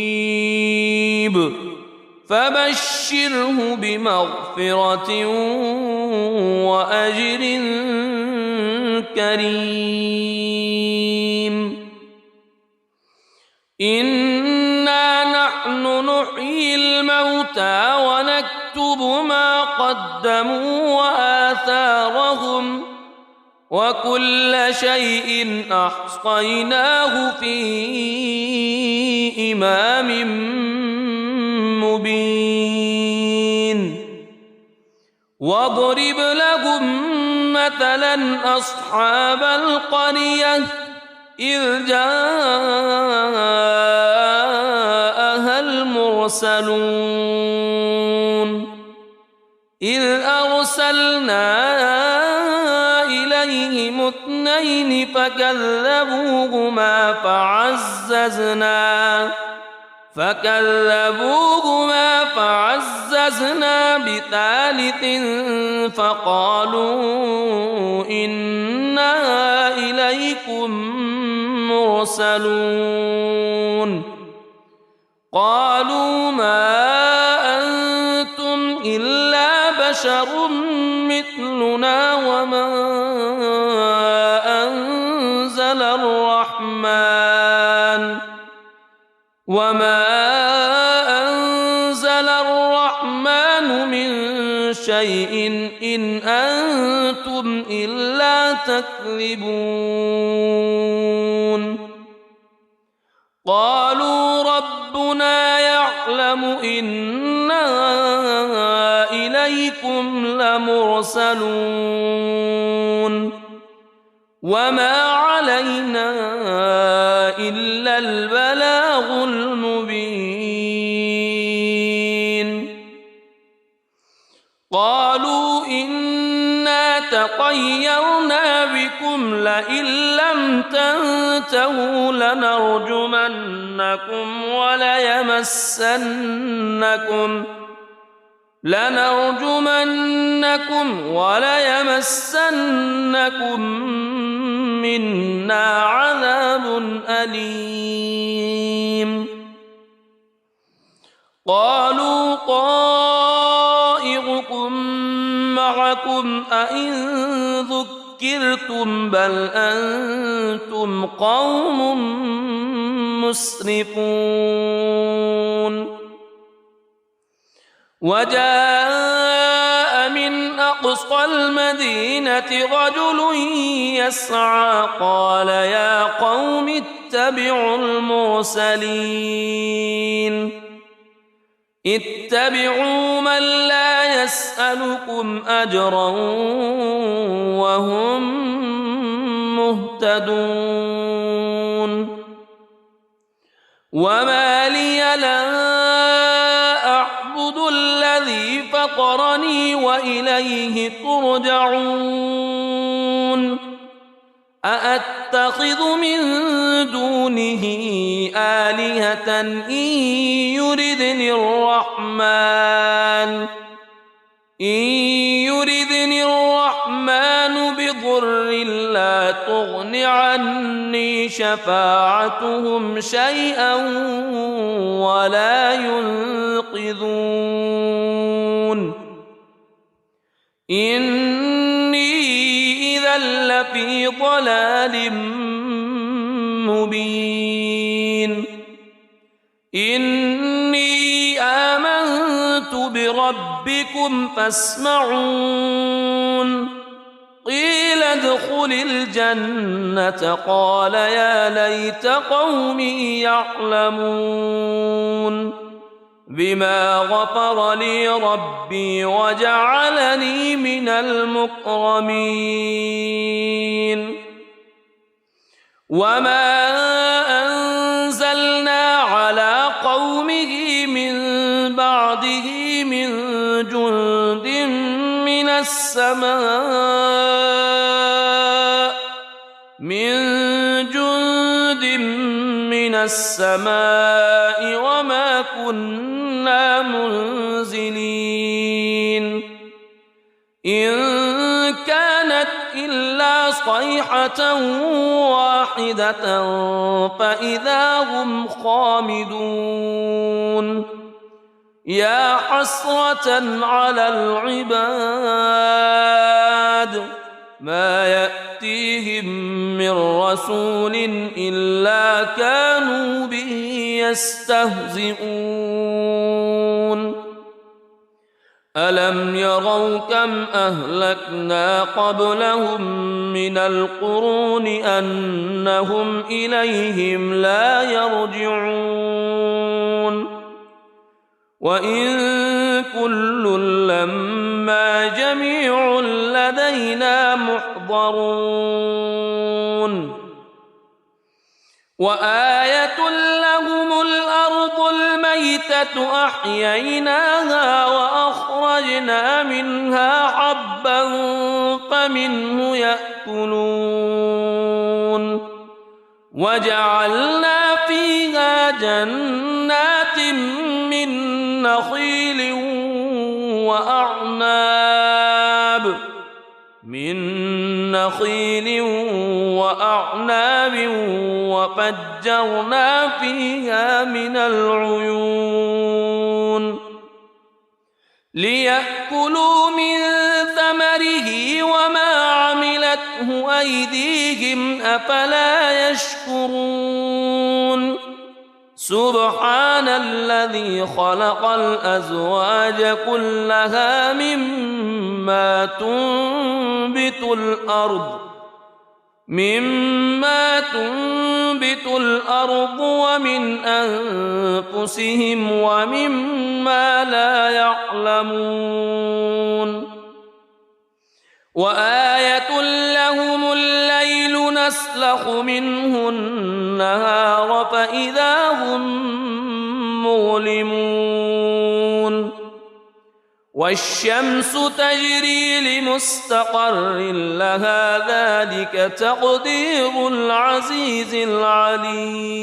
فبشره بمغفرة وأجر كريم إنا نحن نحيي الموتى ونكتب ما قدموا وآثارهم وكل شيء أحصيناه في إمام مبين واضرب لهم مثلا أصحاب القرية إذ جاءها المرسلون إذ أرسلنا إليهم اثنين فكذبوهما فعززنا بثالث فقالوا إنا إليكم مرسلون قالوا ما أنتم إلا بشر مثلنا وما أنزل الرحمن من شيء إن أنتم إلا تكذبون قالوا ربنا يعلم يعلم إنا إليكم لمرسلون وما علينا إلا البلاغ المبين قالوا إنا تطيرنا بكم لئن لم تنتهوا لنرجمنكم وليمسنكم منا عذاب أليم قالوا طائركم معكم أئن ذكرتم بل أنتم قوم مسرفون وجاء من أقصى المدينة رجل يسعى قال يا قوم اتبعوا المرسلين اتبعوا من لا يسألكم أجرا وهم مهتدون وما لي لا أعبد الذي فطرني وإليه ترجعون أأتخذ من دونه آلهة إن يردني الرحمن بضر لا تغن عني شفاعتهم شيئا ولا ينقذون إني إذا لفي ضلال مبين إني آمنت بربكم فاسمعون قيل ادخل الجنة قال يا ليت قومي يعلمون بما غفر لي ربي وجعلني من المكرمين وما أنزلنا على قومه من بعده من جند من السماء وما كنا منزلين إن كانت إلا صيحة واحدة فإذا هم خامدون يا حسرة على العباد ما يأتيهم من رسول إلا كانوا به يستهزئون ألم يروا كم أهلكنا قبلهم من القرون أنهم إليهم لا يرجعون وإن كل لما جميع لدينا محضرون وآية لهم الأرض الميتة أحييناها وأخرجنا منها حبا فمنه يأكلون وجعلنا فيها جنات من نخيل وأعناب وفجرنا فيها من العيون ليأكلوا من ثمره وما عملته أيديهم أفلا يشكرون سبحان الذي خلق الأزواج كلها مما تنبت الأرض مما تنبت الأرض ومن أنفسهم ومما لا يعلمون وآية لهم الليل نسلخ منه النهار فإذا هم مظلمون والشمس تجري لمستقر لها ذلك تقدير العزيز العليم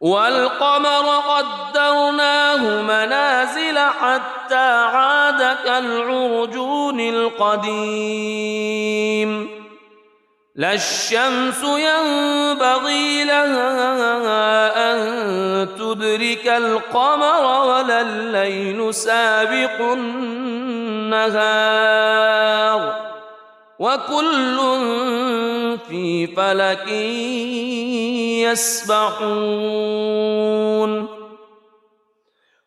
والقمر قدرناه منازل حتى عاد كالعرجون القديم لا الشمس ينبغي لها أن تدرك القمر ولا الليل سابق النهار وكل في فلك يسبحون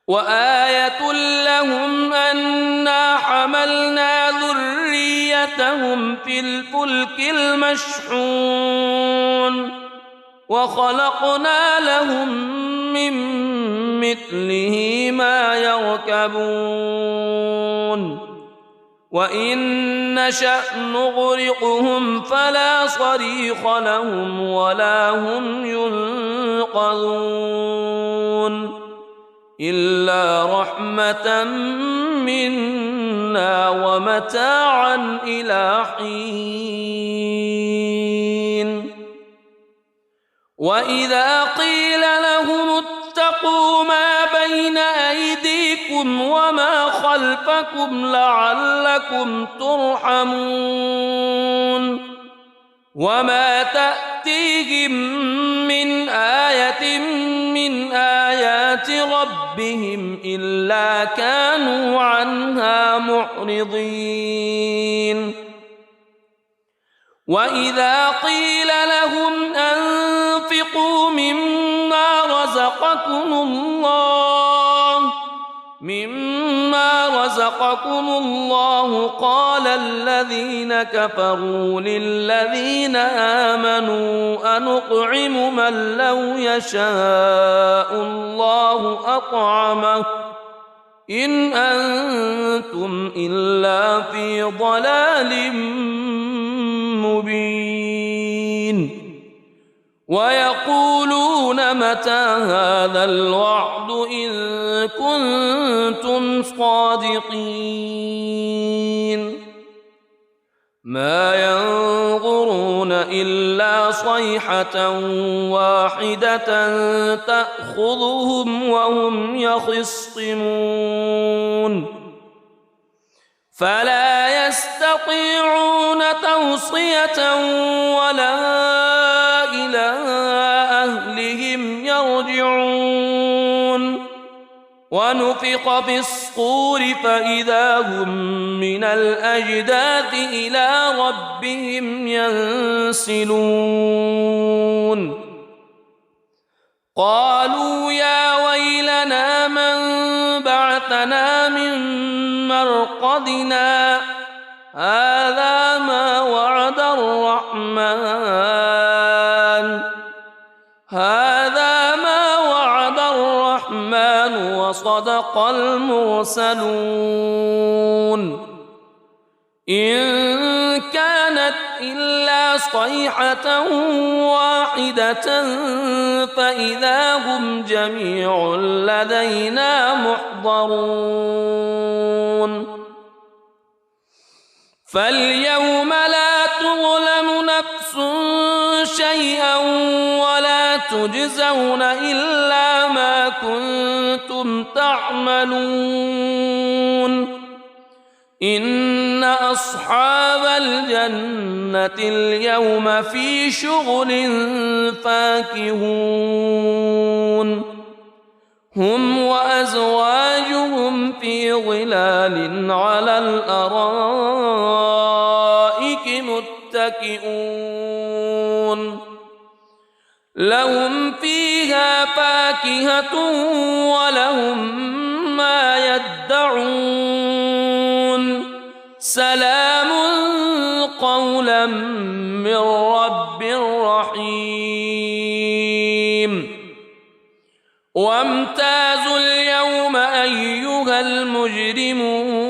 وآية لهم أنا حملنا ذريتهم في الفلك المشحون وخلقنا لهم من مثله ما يركبون وإن نشأ نغرقهم فلا صريخ لهم ولا هم ينقذون إلا رحمة منا ومتاعا إلى حين وإذا قيل لهم اتقوا ما بين أيديكم وما خلفكم لعلكم ترحمون وما تأتيهم من آية من آيات ربهم إلا كانوا عنها معرضين وإذا قيل لهم أنفقوا مما رزقكم الله قال الذين كفروا للذين آمنوا أنطعم من لو يشاء الله أطعمه إن أنتم إلا في ضلال مبين ويقولون متى هذا الوعد إن كنتم صادقين ما ينظرون إلا صيحة واحدة تأخذهم وهم يخصمون فلا يستطيعون توصية ولا إلى أهلهم يرجعون ونفخ في الصور فإذا هم من الأجداث إلى ربهم ينسلون قالوا يا ويلنا من بعثنا من مرقدنا هذا ما وعد الرحمن وصدق المرسلون إن كانت إلا صيحة واحدة فإذا هم جميع لدينا محضرون فاليوم لا تظلم نفس شيئا ولا تجزون إلا ما كنتم تعملون إن أصحاب الجنة اليوم في شغل فاكهون هم وأزواجهم في ظلال على الأرائك متكئون لهم فيها فاكهة ولهم ما يدعون سلام قولا نزلا من رب رحيم وامتازوا اليوم أيها المجرمون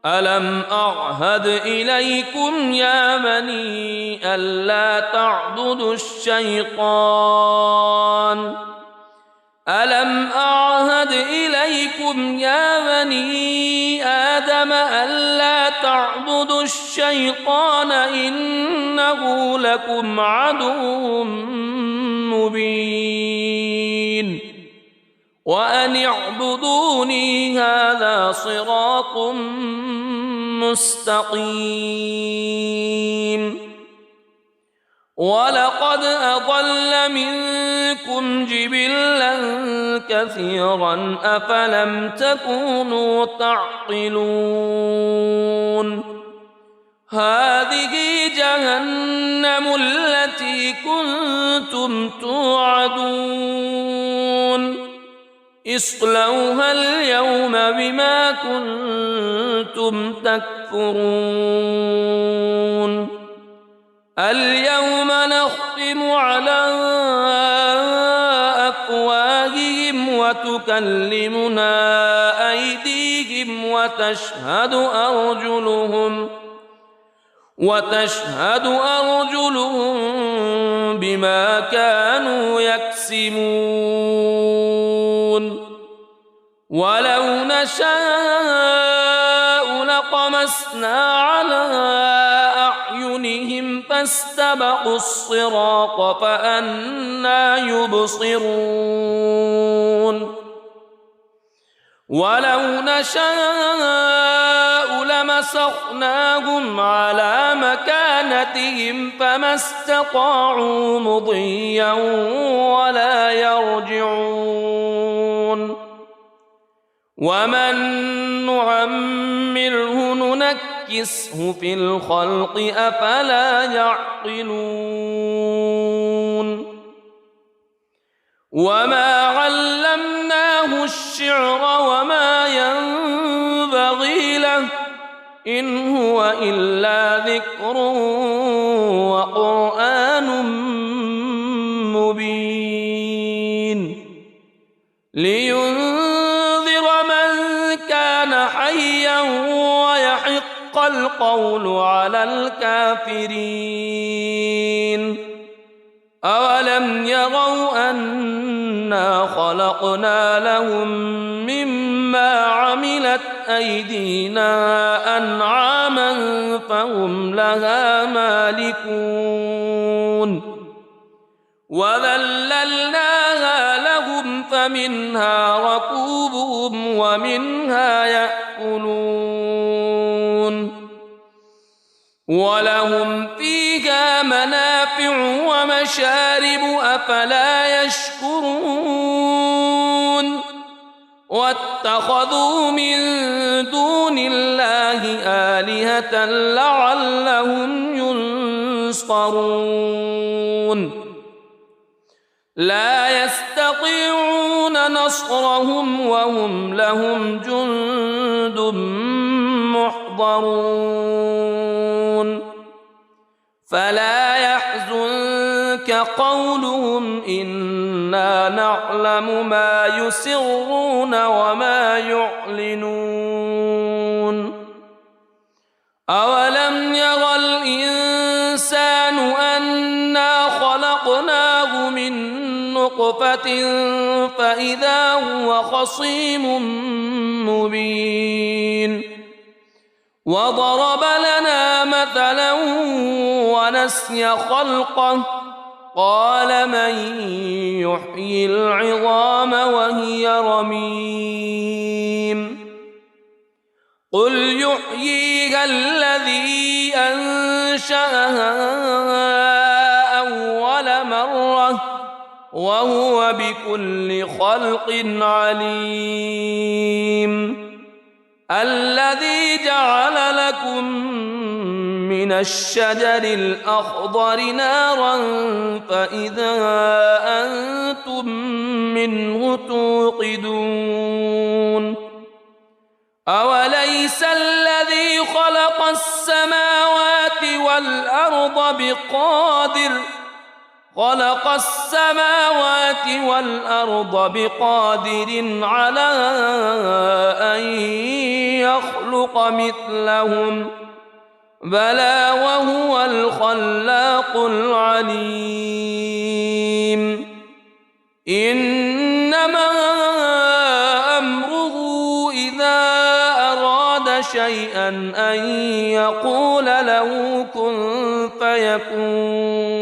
ألم أعهد إليكم يا بني ألا تعبدوا الشيطان ألم أعهد إليكم يا بني آدم ألا تعبدوا الشيطان إنه لكم عدو مبين وأن اعبدوني هذا صراط مستقيم ولقد أضل منكم جبلا كثيرا أفلم تكونوا تعقلون هذه جهنم التي كنتم توعدون اصلوها اليوم بما كنتم تكفرون اليوم نختم على أفواههم وتكلمنا أيديهم وتشهد أرجلهم بما كانوا يكسبون ولو نشاء لطمسنا على أعينهم فاستبقوا الصراط فأنى يبصرون ولو نشاء لمسخناهم على مكانتهم فما استطاعوا مضيا ولا يرجعون ومن نعمره ننكسه في الخلق أفلا يعقلون وما علمناه الشعر وما ينبغي له إن هو إلا ذكر وقرآن مبين لينذر من كان حيا ويحق القول على الكافرين أولم يروا أنا خلقنا لهم مما عملت أيدينا أنعاما فهم لها مالكون وذللناها لهم فمنها ركوبهم ومنها يأكلون ولهم فيها منافع ومشارب أفلا يشكرون واتخذوا من دون الله آلهة لعلهم ينصرون لا يستطيعون نصرهم وهم لهم جند محضرون فلا يحزنك قولهم إنا نعلم ما يسرون وما يعلنون أولم يرى الإنسان أنا خلقناه من نطفة فإذا هو خصيم مبين وضرب لنا مثلا ونسي خلقه قال من يحيي العظام وهي رميم قل يحييها الذي أنشأها أول مرة وهو بكل خلق عليم الذي جعل لكم من الشجر الأخضر نارا فإذا أنتم منه توقدون أوليس الذي خلق السماوات خلق السماوات والأرض بقادر على أن يخلق مثلهم بلى وهو الخلاق العليم إنما أمره إذا أراد شيئا أن يقول له كن فيكون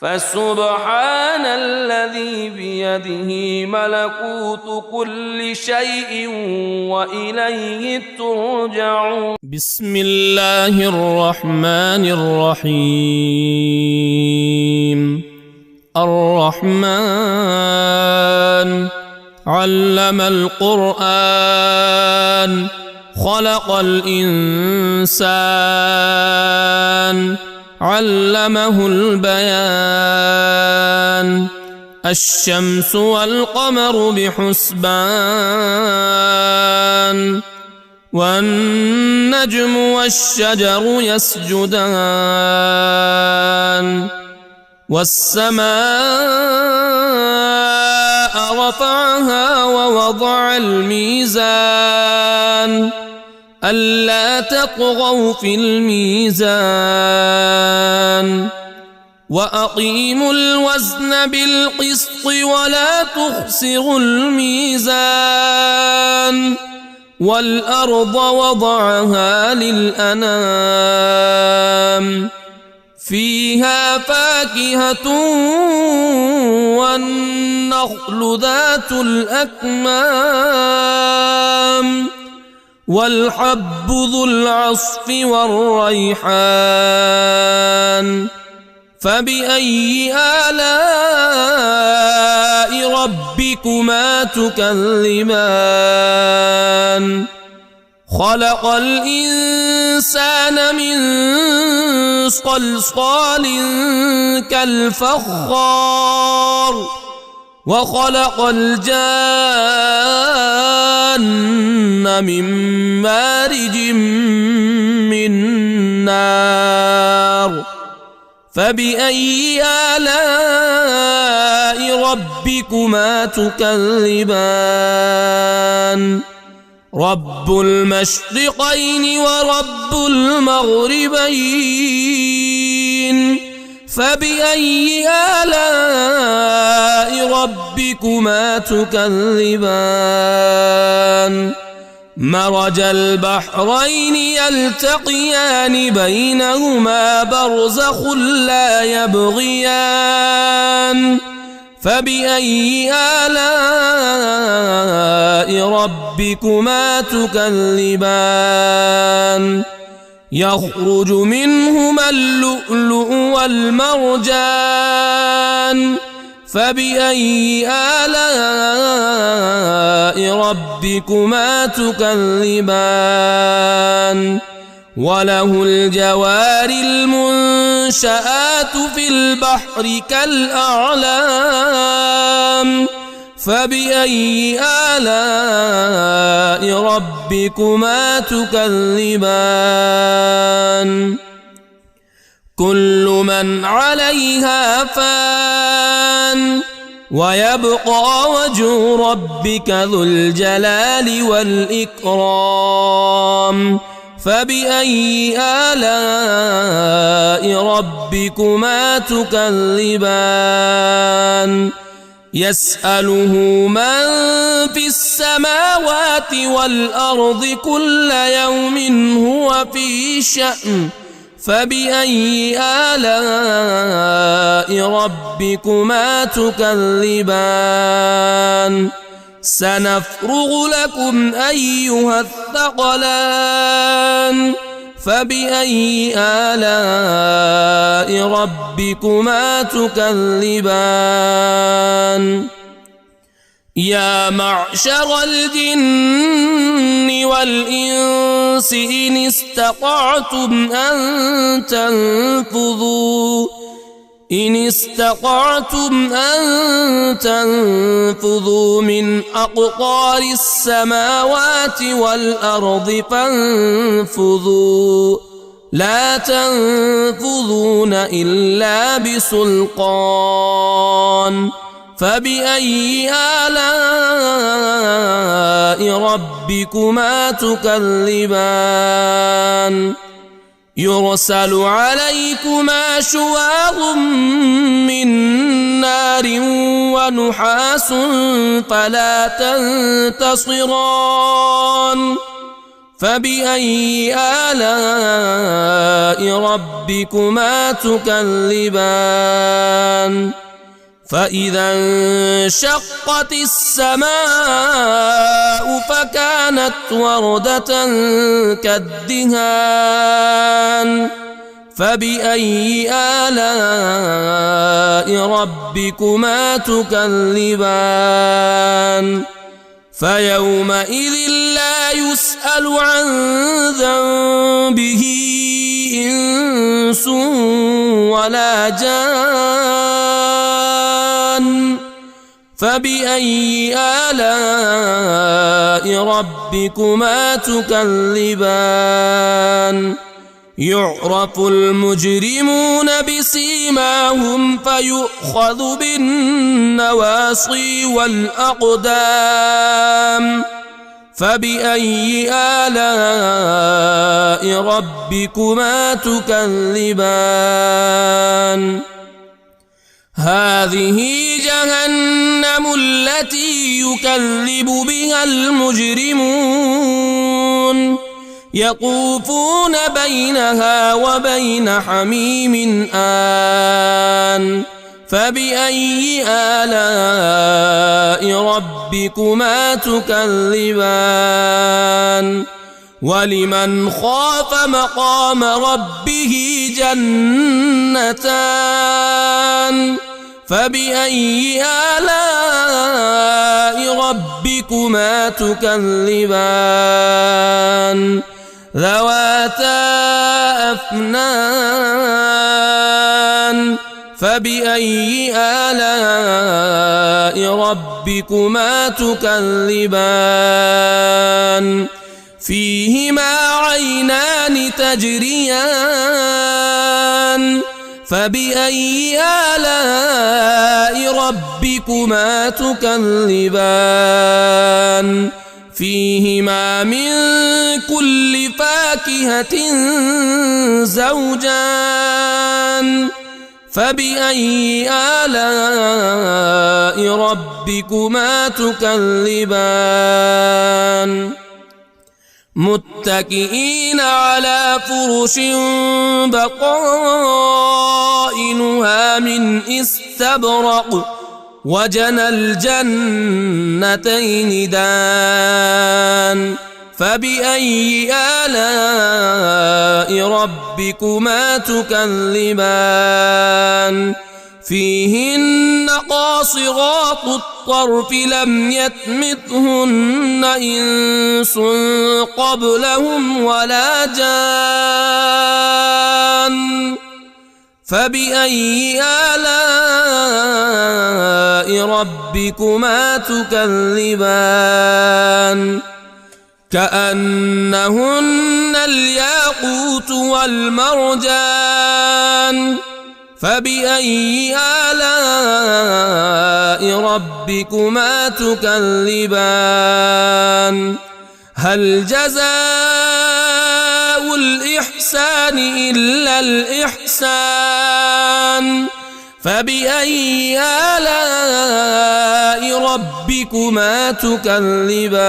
فسبحان الذي بيده ملكوت كل شيء وإليه ترجعون. بسم الله الرحمن الرحيم. الرحمن علم القرآن خلق الإنسان علمه البيان الشمس والقمر بحسبان والنجم والشجر يسجدان والسماء رفعها ووضع الميزان ألا تطغوا في الميزان وأقيموا الوزن بالقسط ولا تخسروا الميزان والأرض وضعها للأنام فيها فاكهة والنخل ذات الأكمام والحب ذو العصف والريحان فبأي آلاء ربكما تكذبان خلق الإنسان من صلصال كالفخار وخلق الجان من مارج من نار فبأي آلاء ربكما تكذبان رب المشرقين ورب المغربين فبأي آلاء ربكما تكذبان مرج البحرين يلتقيان بينهما برزخ لا يبغيان فبأي آلاء ربكما تكذبان يخرج منهما اللؤلؤ والمرجان فبأي آلاء ربكما تكذبان وله الجوار المنشآت في البحر كالأعلام فبأي آلاء ربكما تكذبان كل من عليها فان ويبقى وجه ربك ذو الجلال والإكرام فبأي آلاء ربكما تكذبان يسأله من في السماوات والأرض كل يوم هو في شأن فبأي آلاء ربكما تكذبان سنفرغ لكم أيها الثقلان فبأي آلاء ربكما تكذبان يا معشر الجن والإنس إن استطعتم أن تنفذوا من أقطار السماوات والأرض فانفذوا لا تنفذون إلا بسلطان فبأي آلاء ربكما تكذبان يرسل عليكما شواظ من نار ونحاس فلا تنتصران فبأي آلاء ربكما تكذبان فإذا انشقت السماء فكانت وردة كالدهان فبأي آلاء ربكما تكذبان فيومئذ لا يسأل عن ذنبه إنس ولا جان فبأي آلاء ربكما تكذبان يعرف المجرمون بسيماهم فيؤخذ بالنواصي والأقدام فبأي آلاء ربكما تكذبان هذه جهنم التي يكذب بها المجرمون يطوفون بينها وبين حميم آن فبأي آلاء ربكما تكذبان ولمن خاف مقام ربه جنتان فبأي آلاء ربكما تكذبان ذواتا أفنان فبأي آلاء ربكما تكذبان فيهما عينان تجريان فبأي آلاء ربكما تكذبان فيهما من كل فاكهة زوجان فبأي آلاء ربكما تكذبان متكئين على فرش بطائنها من استبرق وجنى الجنتين دان فبأي آلاء ربكما تكذبان فيهن قاصرات الطرف لم يطمثهن إنس قبلهم ولا جان فبأي آلاء ربكما تكذبان كأنهن الياقوت والمرجان فبأي آلاء ربكما تكذبان هل جزاء الإحسان إلا الإحسان فبأي آلاء ربكما تكذبان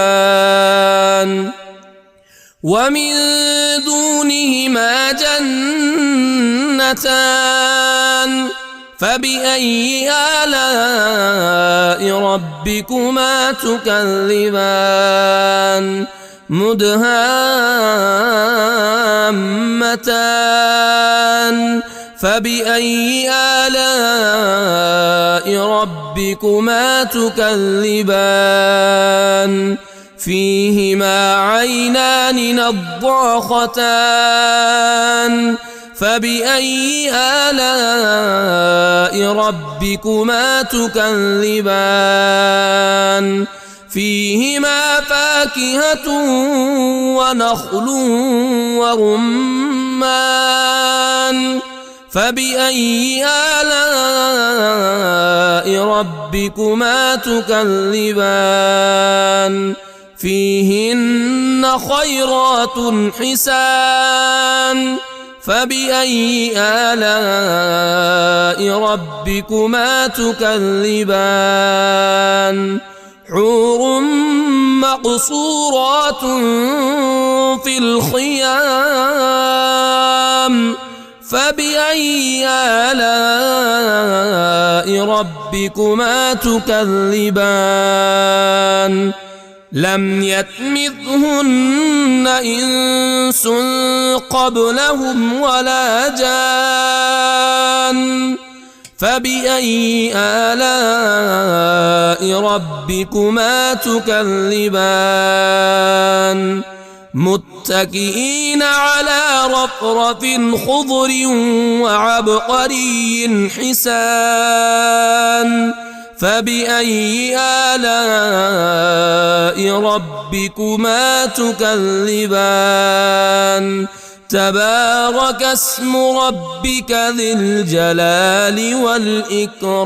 ومن دونهما جنتان فبأي آلاء ربكما تكذبان مدهامتان فبأي آلاء ربكما تكذبان فيهما عينان نضاختان فبأي آلاء ربكما تكذبان فيهما فاكهة ونخل ورمان ورمان فبأي آلاء ربكما تكذبان فيهن خيرات حسان فبأي آلاء ربكما تكذبان حور مقصورات في الخيام فبأي آلاء ربكما تكذبان لم يطمثهن إنس قبلهم ولا جان فبأي آلاء ربكما تكذبان متكئين على رفرف خضر وعبقري حسان فبأي آلاء ربكما تكذبان تبارك اسم ربك ذي الجلال والإكرام